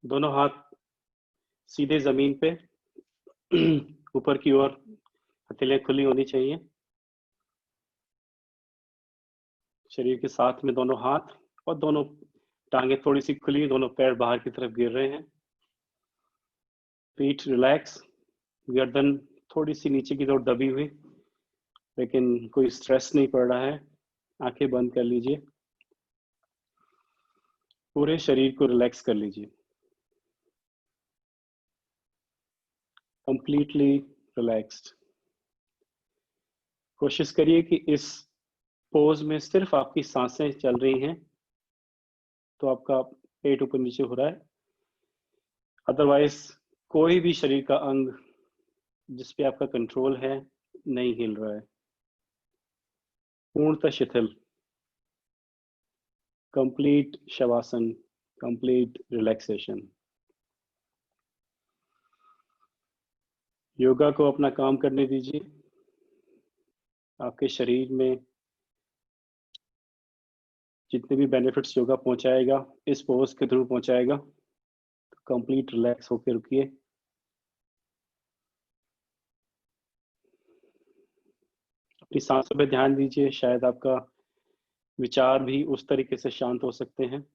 दोनों हाथ सीधे जमीन पे ऊपर की ओर, हथेलियां खुली होनी चाहिए, शरीर के साथ में दोनों हाथ और दोनों टांगे थोड़ी सी खुली, दोनों पैर बाहर की तरफ गिर रहे हैं, पीठ रिलैक्स, गर्दन थोड़ी सी नीचे की तरफ दबी हुई, लेकिन कोई स्ट्रेस नहीं पड़ रहा है। आंखें बंद कर लीजिए, पूरे शरीर को रिलैक्स कर लीजिए, कंप्लीटली रिलैक्स्ड। कोशिश करिए कि इस पोज में सिर्फ आपकी सांसें चल रही हैं, तो आपका पेट ऊपर नीचे हो रहा है, अदरवाइज कोई भी शरीर का अंग जिस पे आपका कंट्रोल है नहीं हिल रहा है, पूर्णतः शिथिल, complete shavasana, complete relaxation. Yoga को अपना काम करने दीजिए, आपके शरीर में जितने भी बेनिफिट्स योगा पहुंचाएगा इस पोज के थ्रू पहुंचाएगा, कंप्लीट रिलैक्स होकर रुकिए, अपनी सांसों पे ध्यान दीजिए, शायद आपका विचार भी उस तरीके से शांत हो सकते हैं।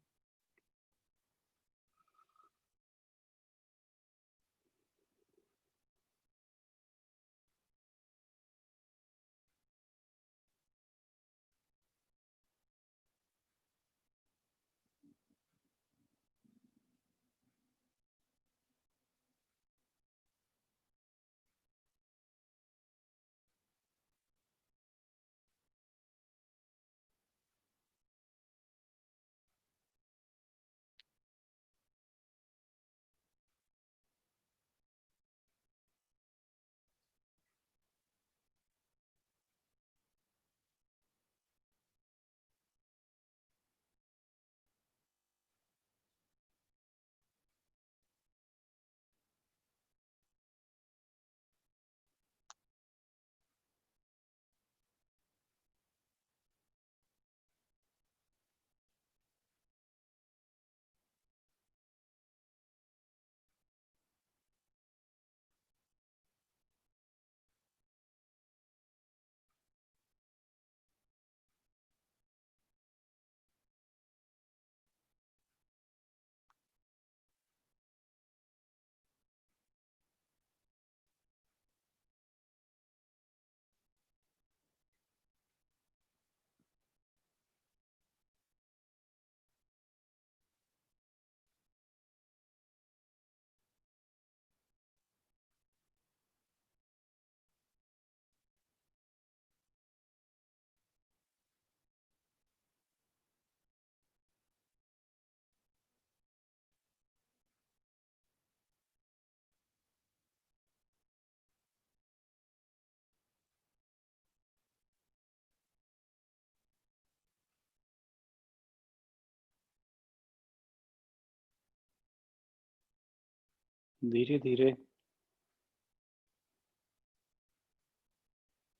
धीरे धीरे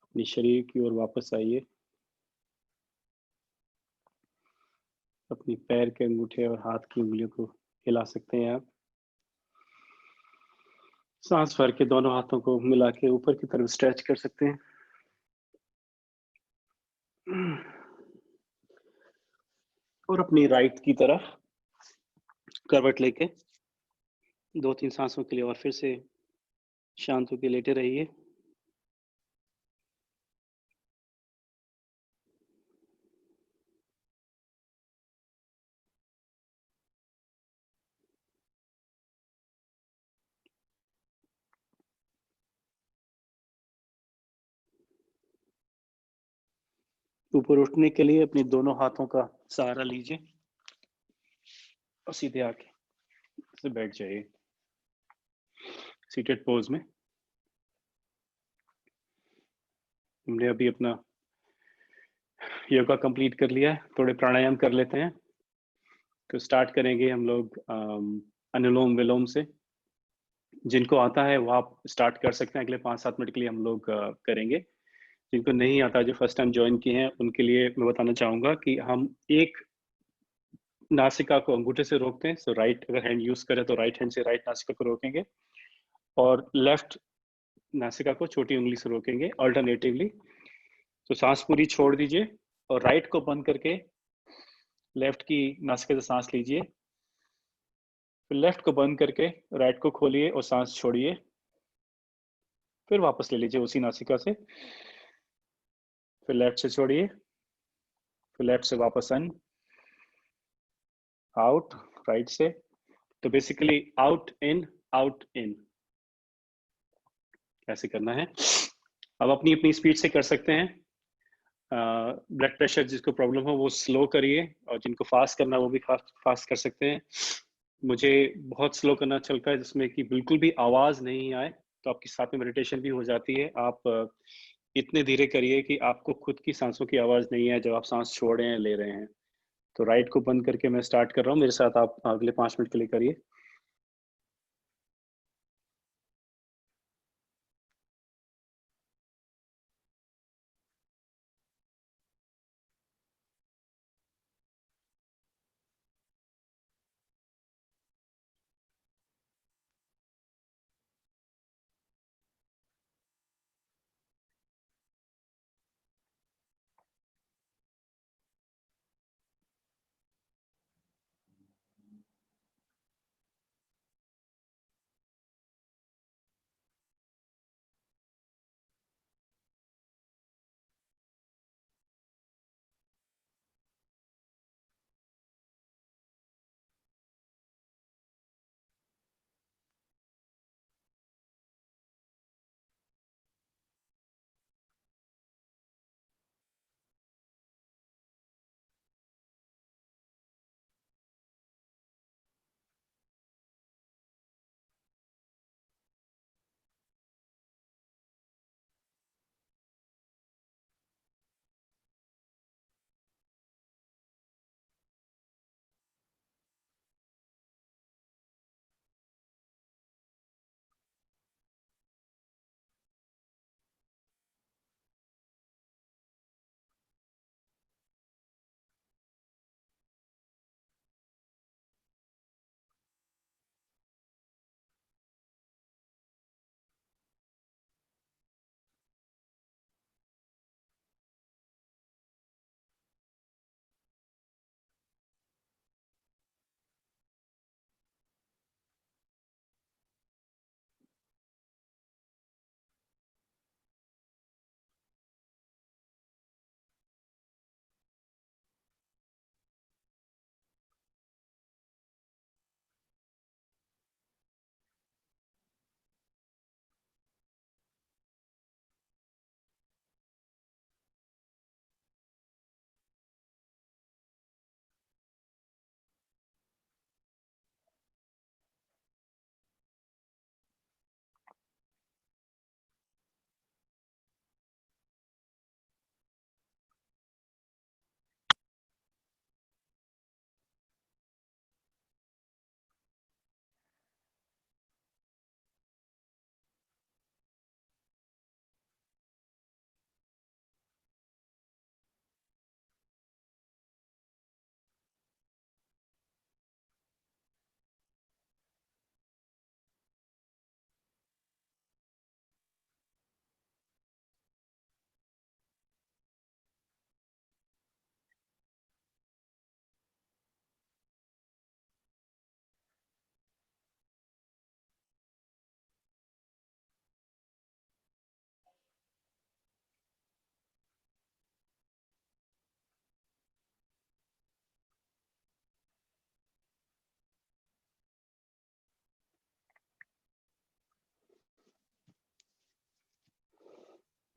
अपने शरीर की ओर वापस आइए। अपनी पैर के अंगूठे और हाथ की उंगलियों को हिला सकते हैं आप। सांस भर के दोनों हाथों को मिला के ऊपर की तरफ स्ट्रेच कर सकते हैं। और अपनी राइट की तरफ करवट लेके 2-3 सांसों के लिए और फिर से शांत होकर लेटे रहिए। ऊपर उठने के लिए अपने दोनों हाथों का सहारा लीजिए और सीधे आके से बैठ जाइए सीटेड पोज में। हमने अभी अपना योगा कंप्लीट कर लिया है। थोड़े प्राणायाम कर लेते हैं। तो स्टार्ट करेंगे हम लोग अनुलोम विलोम से। जिनको आता है वो आप स्टार्ट कर सकते हैं। अगले 5-7 मिनट के लिए हम लोग करेंगे। जिनको नहीं आता, जो फर्स्ट टाइम ज्वाइन किए हैं, उनके लिए मैं बताना चाहूँगा कि हम एक नासिका को अंगूठे से रोकते हैं। सो राइट अगर हैंड यूज करें तो राइट हैंड से राइट नासिका को रोकेंगे और लेफ्ट नासिका को छोटी उंगली से रोकेंगे अल्टरनेटिवली। तो सांस पूरी छोड़ दीजिए और राइट को बंद करके लेफ्ट की नासिका से सांस लीजिए। फिर लेफ्ट को बंद करके राइट को खोलिए और सांस छोड़िए। फिर वापस ले लीजिए उसी नासिका से। फिर लेफ्ट से छोड़िए। फिर लेफ्ट से वापस इन, आउट राइट से। तो बेसिकली आउट इन ऐसे करना है। अब अपनी अपनी स्पीड से कर सकते हैं। ब्लड प्रेशर जिसको प्रॉब्लम हो वो स्लो करिए और जिनको फास्ट करना वो भी फास्ट कर सकते हैं। मुझे बहुत स्लो करना अच्छा लगता है जिसमें कि बिल्कुल भी आवाज नहीं आए, तो आपकी साथ में मेडिटेशन भी हो जाती है। आप इतने धीरे करिए कि आपको खुद की सांसों की आवाज नहीं है जब आप सांस छोड़ रहे हैं ले रहे हैं। तो राइट को बंद करके मैं स्टार्ट कर रहा हूँ। मेरे साथ आप अगले 5 मिनट के लिए करिए।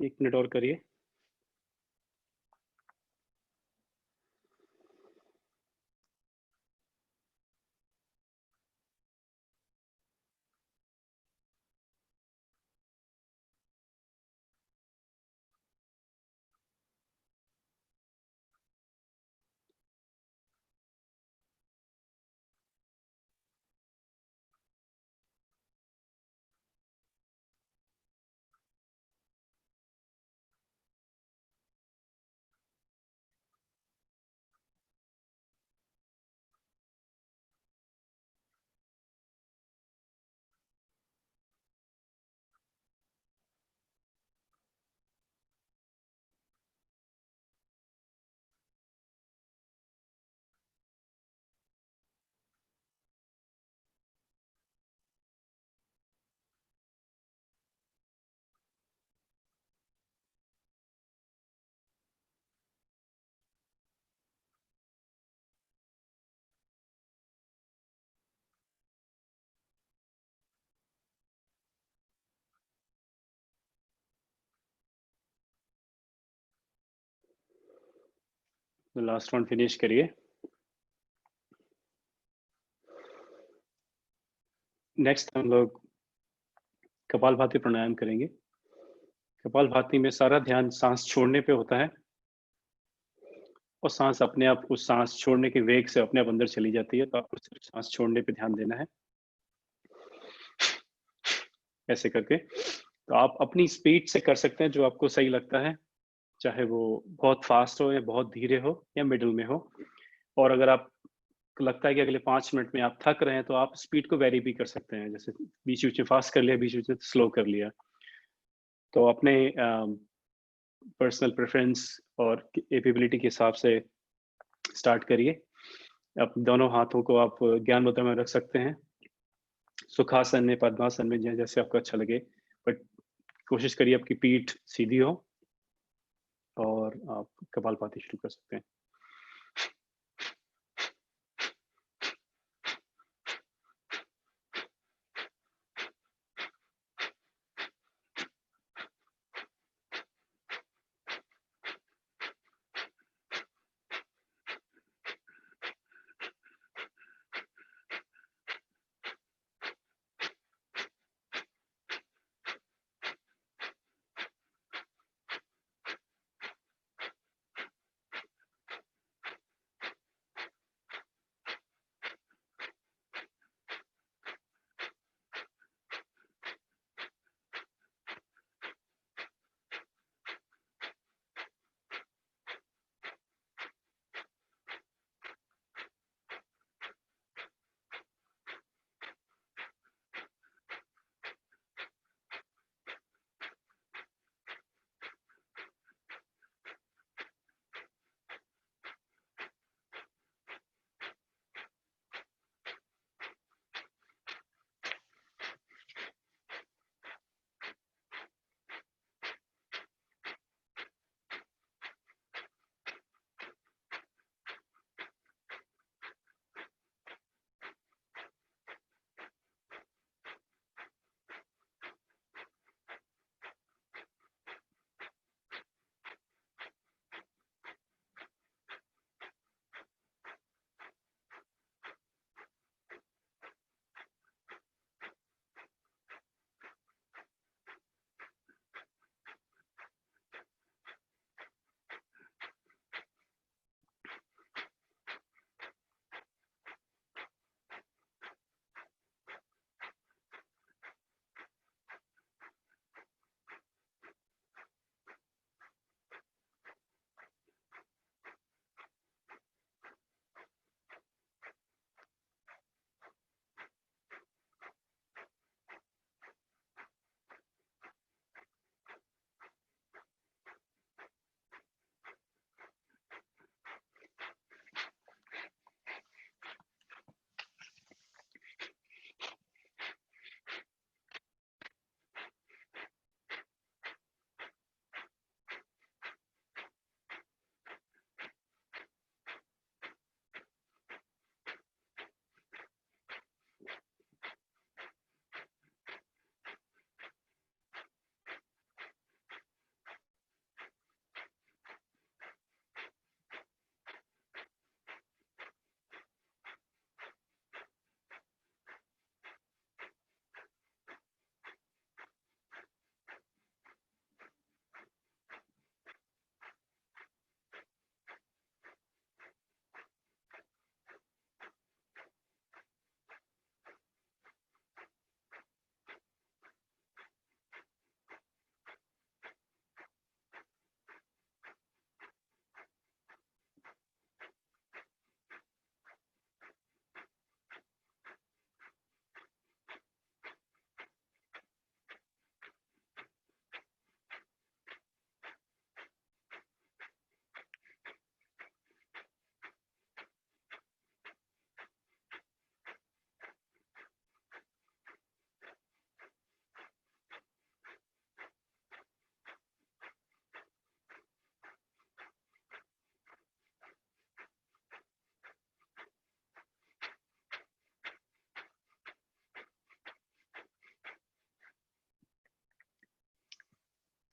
1 मिनट और करिए। तो लास्ट राउंड फिनिश करिए। नेक्स्ट हम लोग कपालभाति प्राणायाम करेंगे। कपालभाति में सारा ध्यान सांस छोड़ने पे होता है और सांस अपने आप उस सांस छोड़ने के वेग से अपने आप अंदर चली जाती है, तो आपको सिर्फ सांस छोड़ने पे ध्यान देना है ऐसे करके। तो आप अपनी स्पीड से कर सकते हैं जो आपको सही लगता है, चाहे वो बहुत फास्ट हो या बहुत धीरे हो या मिडिल में हो। और अगर आप लगता है कि अगले 5 मिनट में आप थक रहे हैं तो आप स्पीड को वेरी भी कर सकते हैं, जैसे बीच बीच में फास्ट कर लिया, बीच बीच में स्लो कर लिया। तो अपने पर्सनल प्रेफरेंस और एबिलिटी के हिसाब से स्टार्ट करिए। अब दोनों हाथों को आप ज्ञान मुद्रा में रख सकते हैं, सुखासन में, पद्मासन में, जैसे आपको अच्छा लगे, बट कोशिश करिए आपकी पीठ सीधी हो और आप कपालभाति शुरू कर सकते हैं।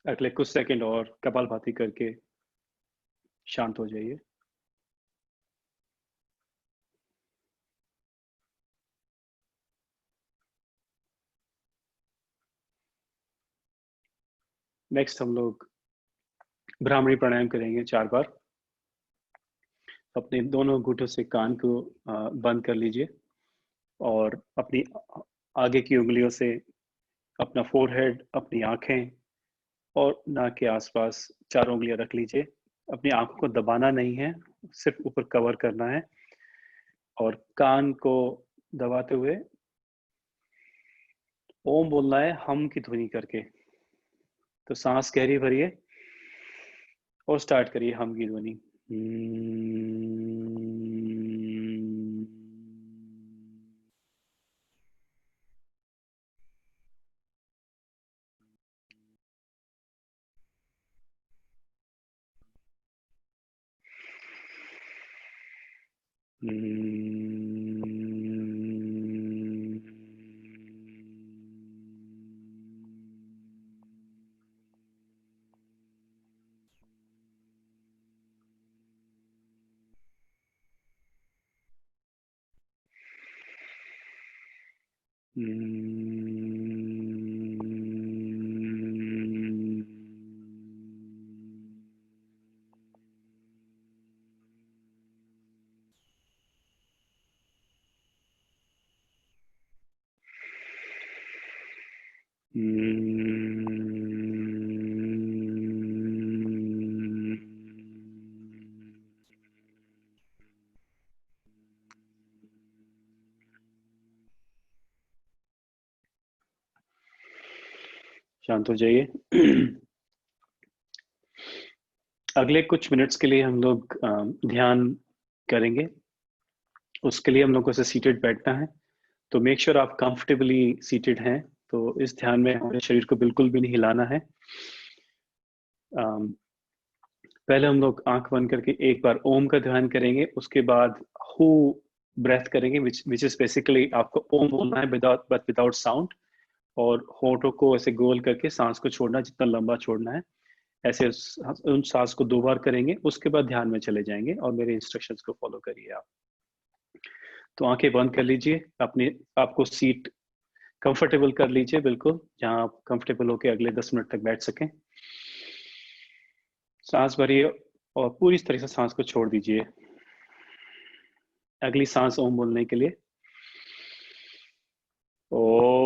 अगले कुछ सेकंड और कपालभाति करके शांत हो जाइए। नेक्स्ट हम लोग ब्राह्मणी प्राणायाम करेंगे 4 बार। अपने दोनों अंगूठों से कान को बंद कर लीजिए और अपनी आगे की उंगलियों से अपना फोरहेड, अपनी आंखें और नाक के आसपास 4 उंगलियां रख लीजिए। अपनी आंखों को दबाना नहीं है, सिर्फ ऊपर कवर करना है और कान को दबाते हुए ओम बोलना है हम की ध्वनि करके। तो सांस गहरी भरिए और स्टार्ट करिए हम की ध्वनि। शांत हो जाइए। अगले कुछ मिनट्स के लिए हम लोग ध्यान करेंगे। उसके लिए हम लोग को से सीटेड बैठना है, तो मेक श्योर आप कंफर्टेबली सीटेड हैं। तो इस ध्यान में हमारे शरीर को बिल्कुल भी नहीं हिलाना है। पहले हम लोग आंख बंद करके एक बार ओम का ध्यान करेंगे, उसके बाद हु ब्रेथ करेंगे, विच इज बेसिकली आपको ओम बोलना है विदाउट साउंड, और होठों को ऐसे गोल करके सांस को छोड़ना, जितना लंबा छोड़ना है ऐसे उन सांस को 2 बार करेंगे। उसके बाद ध्यान में चले जाएंगे और मेरे इंस्ट्रक्शंस को फॉलो करिए आप। तो आंखें बंद कर लीजिए, अपने आपको सीट कंफर्टेबल कर लीजिए, बिल्कुल जहां आप कंफर्टेबल होकर अगले 10 मिनट तक बैठ सकें। सांस भरिए और पूरी तरह से सांस को छोड़ दीजिए। अगली सांस ओम बोलने के लिए ओ।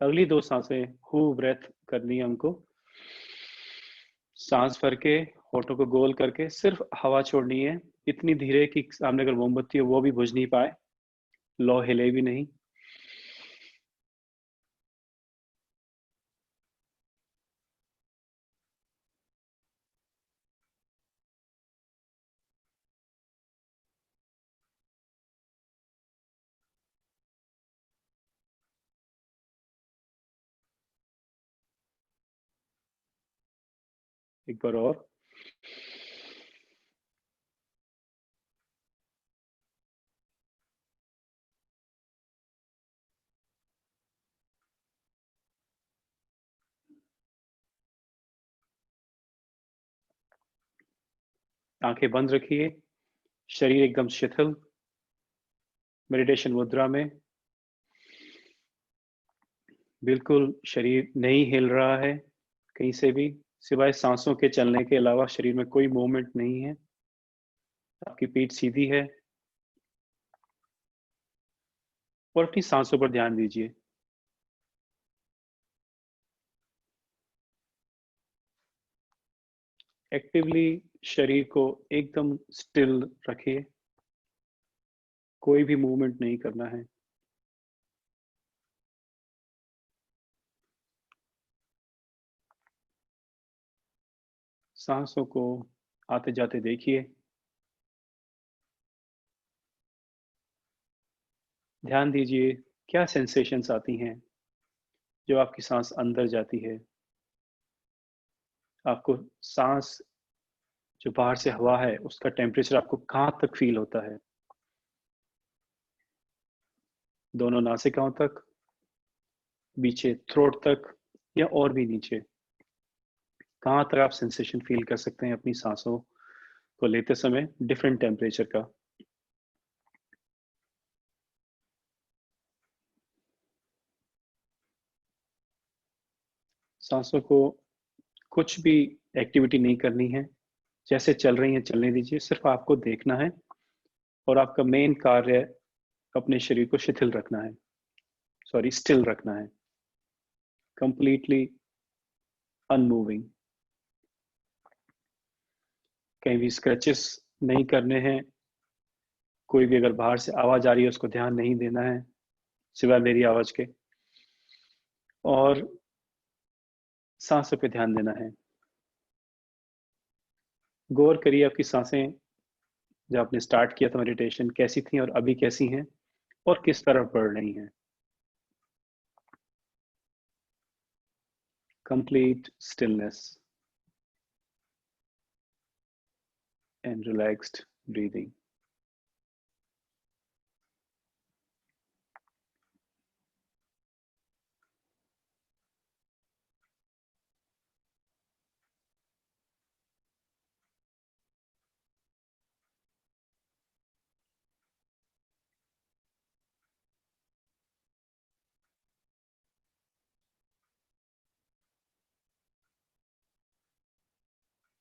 अगली 2 सांसें हु ब्रेथ करनी है हमको। सांस भर के होठों को गोल करके सिर्फ हवा छोड़नी है, इतनी धीरे कि सामने अगर मोमबत्ती हो वो भी बुझ नहीं पाए, लौ हिले भी नहीं। एक बार और। आंखें बंद रखिए, शरीर एकदम शिथिल, मेडिटेशन मुद्रा में। बिल्कुल शरीर नहीं हिल रहा है कहीं से भी, सिवाय सांसों के चलने के अलावा शरीर में कोई मूवमेंट नहीं है। आपकी पीठ सीधी है और अपनी सांसों पर ध्यान दीजिए। एक्टिवली शरीर को एकदम स्टिल रखिए, कोई भी मूवमेंट नहीं करना है। सांसों को आते जाते देखिए। ध्यान दीजिए क्या सेंसेशंस आती हैं जो आपकी सांस अंदर जाती है, आपको सांस जो बाहर से हवा है उसका टेम्परेचर आपको कहाँ तक फील होता है? दोनों नासिकाओं तक, पीछे थ्रोट तक, या और भी नीचे? कहाँ तक आप सेंसेशन फील कर सकते हैं अपनी सांसों को लेते समय डिफरेंट टेम्परेचर का? सांसों को कुछ भी एक्टिविटी नहीं करनी है, जैसे चल रही है चलने दीजिए, सिर्फ आपको देखना है और आपका मेन कार्य अपने शरीर को शिथिल रखना है, सॉरी स्टिल रखना है, कंप्लीटली अनमूविंग। कहीं भी स्क्रैचेस नहीं करने हैं, कोई भी अगर बाहर से आवाज आ रही है उसको ध्यान नहीं देना है सिवाय मेरी आवाज के, और सांसों पे ध्यान देना है। गौर करिए आपकी सांसें जब आपने स्टार्ट किया था मेडिटेशन कैसी थी और अभी कैसी हैं और किस तरफ बढ़ रही हैं। Complete stillness and relaxed breathing.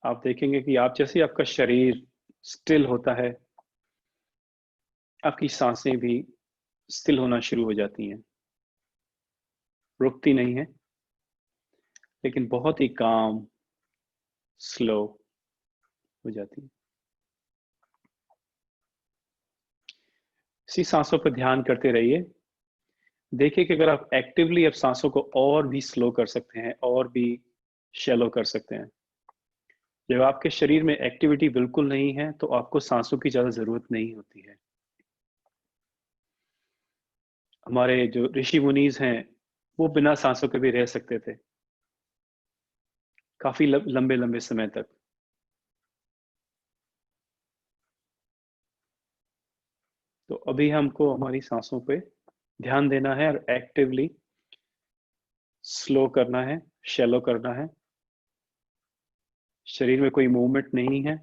आप देखेंगे कि आप जैसे आपका शरीर स्टिल होता है, आपकी सांसें भी स्टिल होना शुरू हो जाती हैं, रुकती नहीं है लेकिन बहुत ही काम स्लो हो जाती है। इसी सांसों पर ध्यान करते रहिए। देखिए कि अगर आप एक्टिवली अब सांसों को और भी स्लो कर सकते हैं और भी शैलो कर सकते हैं। जब आपके शरीर में एक्टिविटी बिल्कुल नहीं है तो आपको सांसों की ज्यादा जरूरत नहीं होती है। हमारे जो ऋषि मुनीज हैं वो बिना सांसों के भी रह सकते थे काफी लंबे लंबे समय तक। तो अभी हमको हमारी सांसों पे ध्यान देना है और एक्टिवली स्लो करना है, शैलो करना है। शरीर में कोई मूवमेंट नहीं है।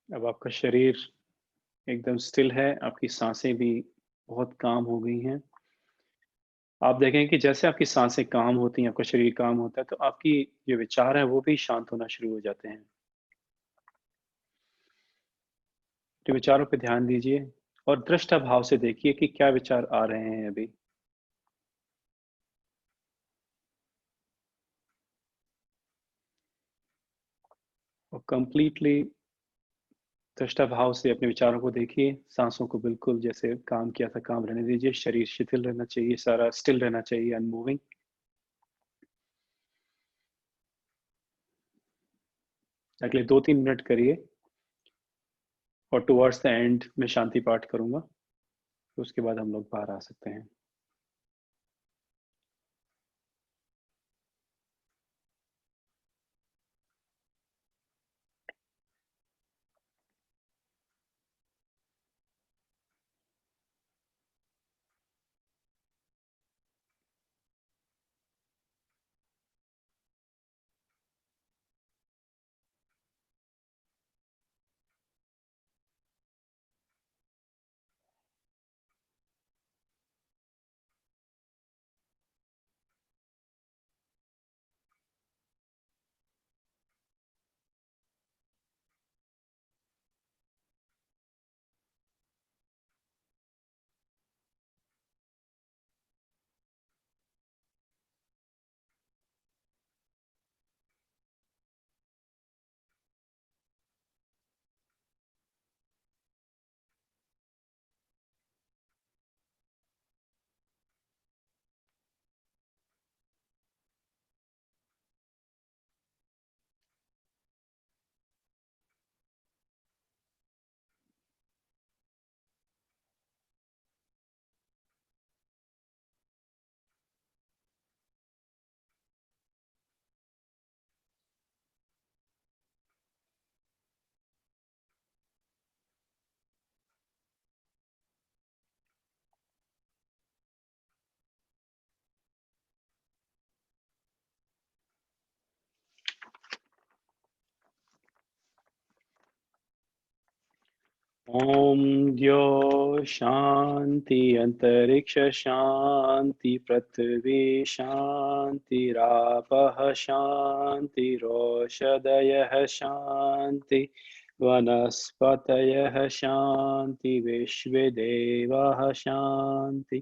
अब आपका शरीर एकदम स्टिल है, आपकी सांसें भी बहुत काम हो गई हैं। आप देखें कि जैसे आपकी सांसें काम होती हैं, आपका शरीर काम होता है, तो आपकी जो विचार हैं वो भी शांत होना शुरू हो जाते हैं। तो विचारों पे ध्यान दीजिए और दृष्टा भाव से देखिए कि क्या विचार आ रहे हैं अभी। और कंप्लीटली दृष्टा भाव से अपने विचारों को देखिए। सांसों को बिल्कुल जैसे काम किया था काम रहने दीजिए। शरीर शिथिल रहना चाहिए, सारा स्टिल रहना चाहिए, अनमूविंग। अगले 2-3 मिनट करिए और टुवर्ड्स द एंड में शांति पाठ करूंगा, तो उसके बाद हम लोग बाहर आ सकते हैं। ओम द्यो शांति अंतरिक्ष शांति पृथ्वी शांतिरापः शांतिरोषधयः शांति वनस्पतयः शांति विश्वदेवाः शांति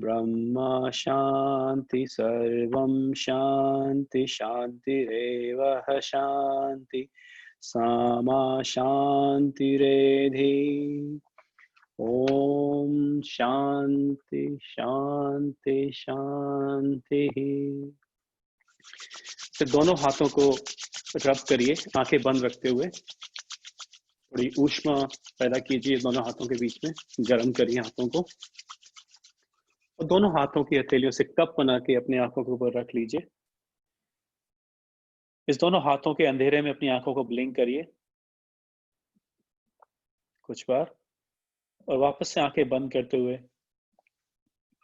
ब्रह्म शांति सर्वं शांति शांतिरेव शांति सामा शांतिरेधि। ओम शांति शांति शांति। तो दोनों हाथों को रब करिए, आंखें बंद रखते हुए। थोड़ी ऊष्मा पैदा कीजिए दोनों हाथों के बीच में, गर्म करिए हाथों को और दोनों हाथों की हथेलियों से कप बना के अपनी आंखों के ऊपर रख लीजिए। इस दोनों हाथों के अंधेरे में अपनी आंखों को ब्लिंक करिए कुछ बार और वापस से आंखें बंद करते हुए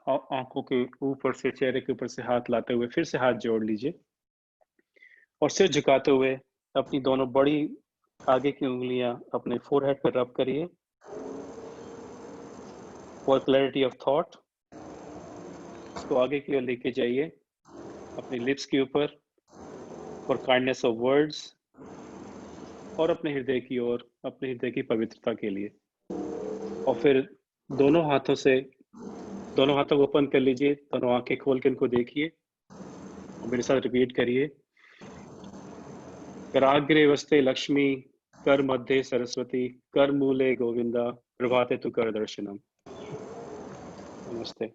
आंखों के ऊपर से, चेहरे के ऊपर से हाथ लाते हुए फिर से हाथ जोड़ लीजिए और सिर झुकाते हुए अपनी दोनों बड़ी आगे की उंगलियां अपने फोरहेड पर रब करिए फॉर क्लैरिटी ऑफ थॉट। इसको आगे की ओर लेके जाइए अपनी लिप्स के ऊपर फॉर काइंडनेस ऑफ वर्ड्स और अपने हृदय की ओर, अपने हृदय की पवित्रता के लिए। और फिर दोनों हाथों को ओपन कर लीजिए, दोनों आंखें खोल के इनको देखिए और मेरे साथ रिपीट करिए। कराग्रे वस्ते लक्ष्मी, कर मध्ये सरस्वती, कर मूले गोविंदा, प्रभाते तु कर दर्शनम। नमस्ते।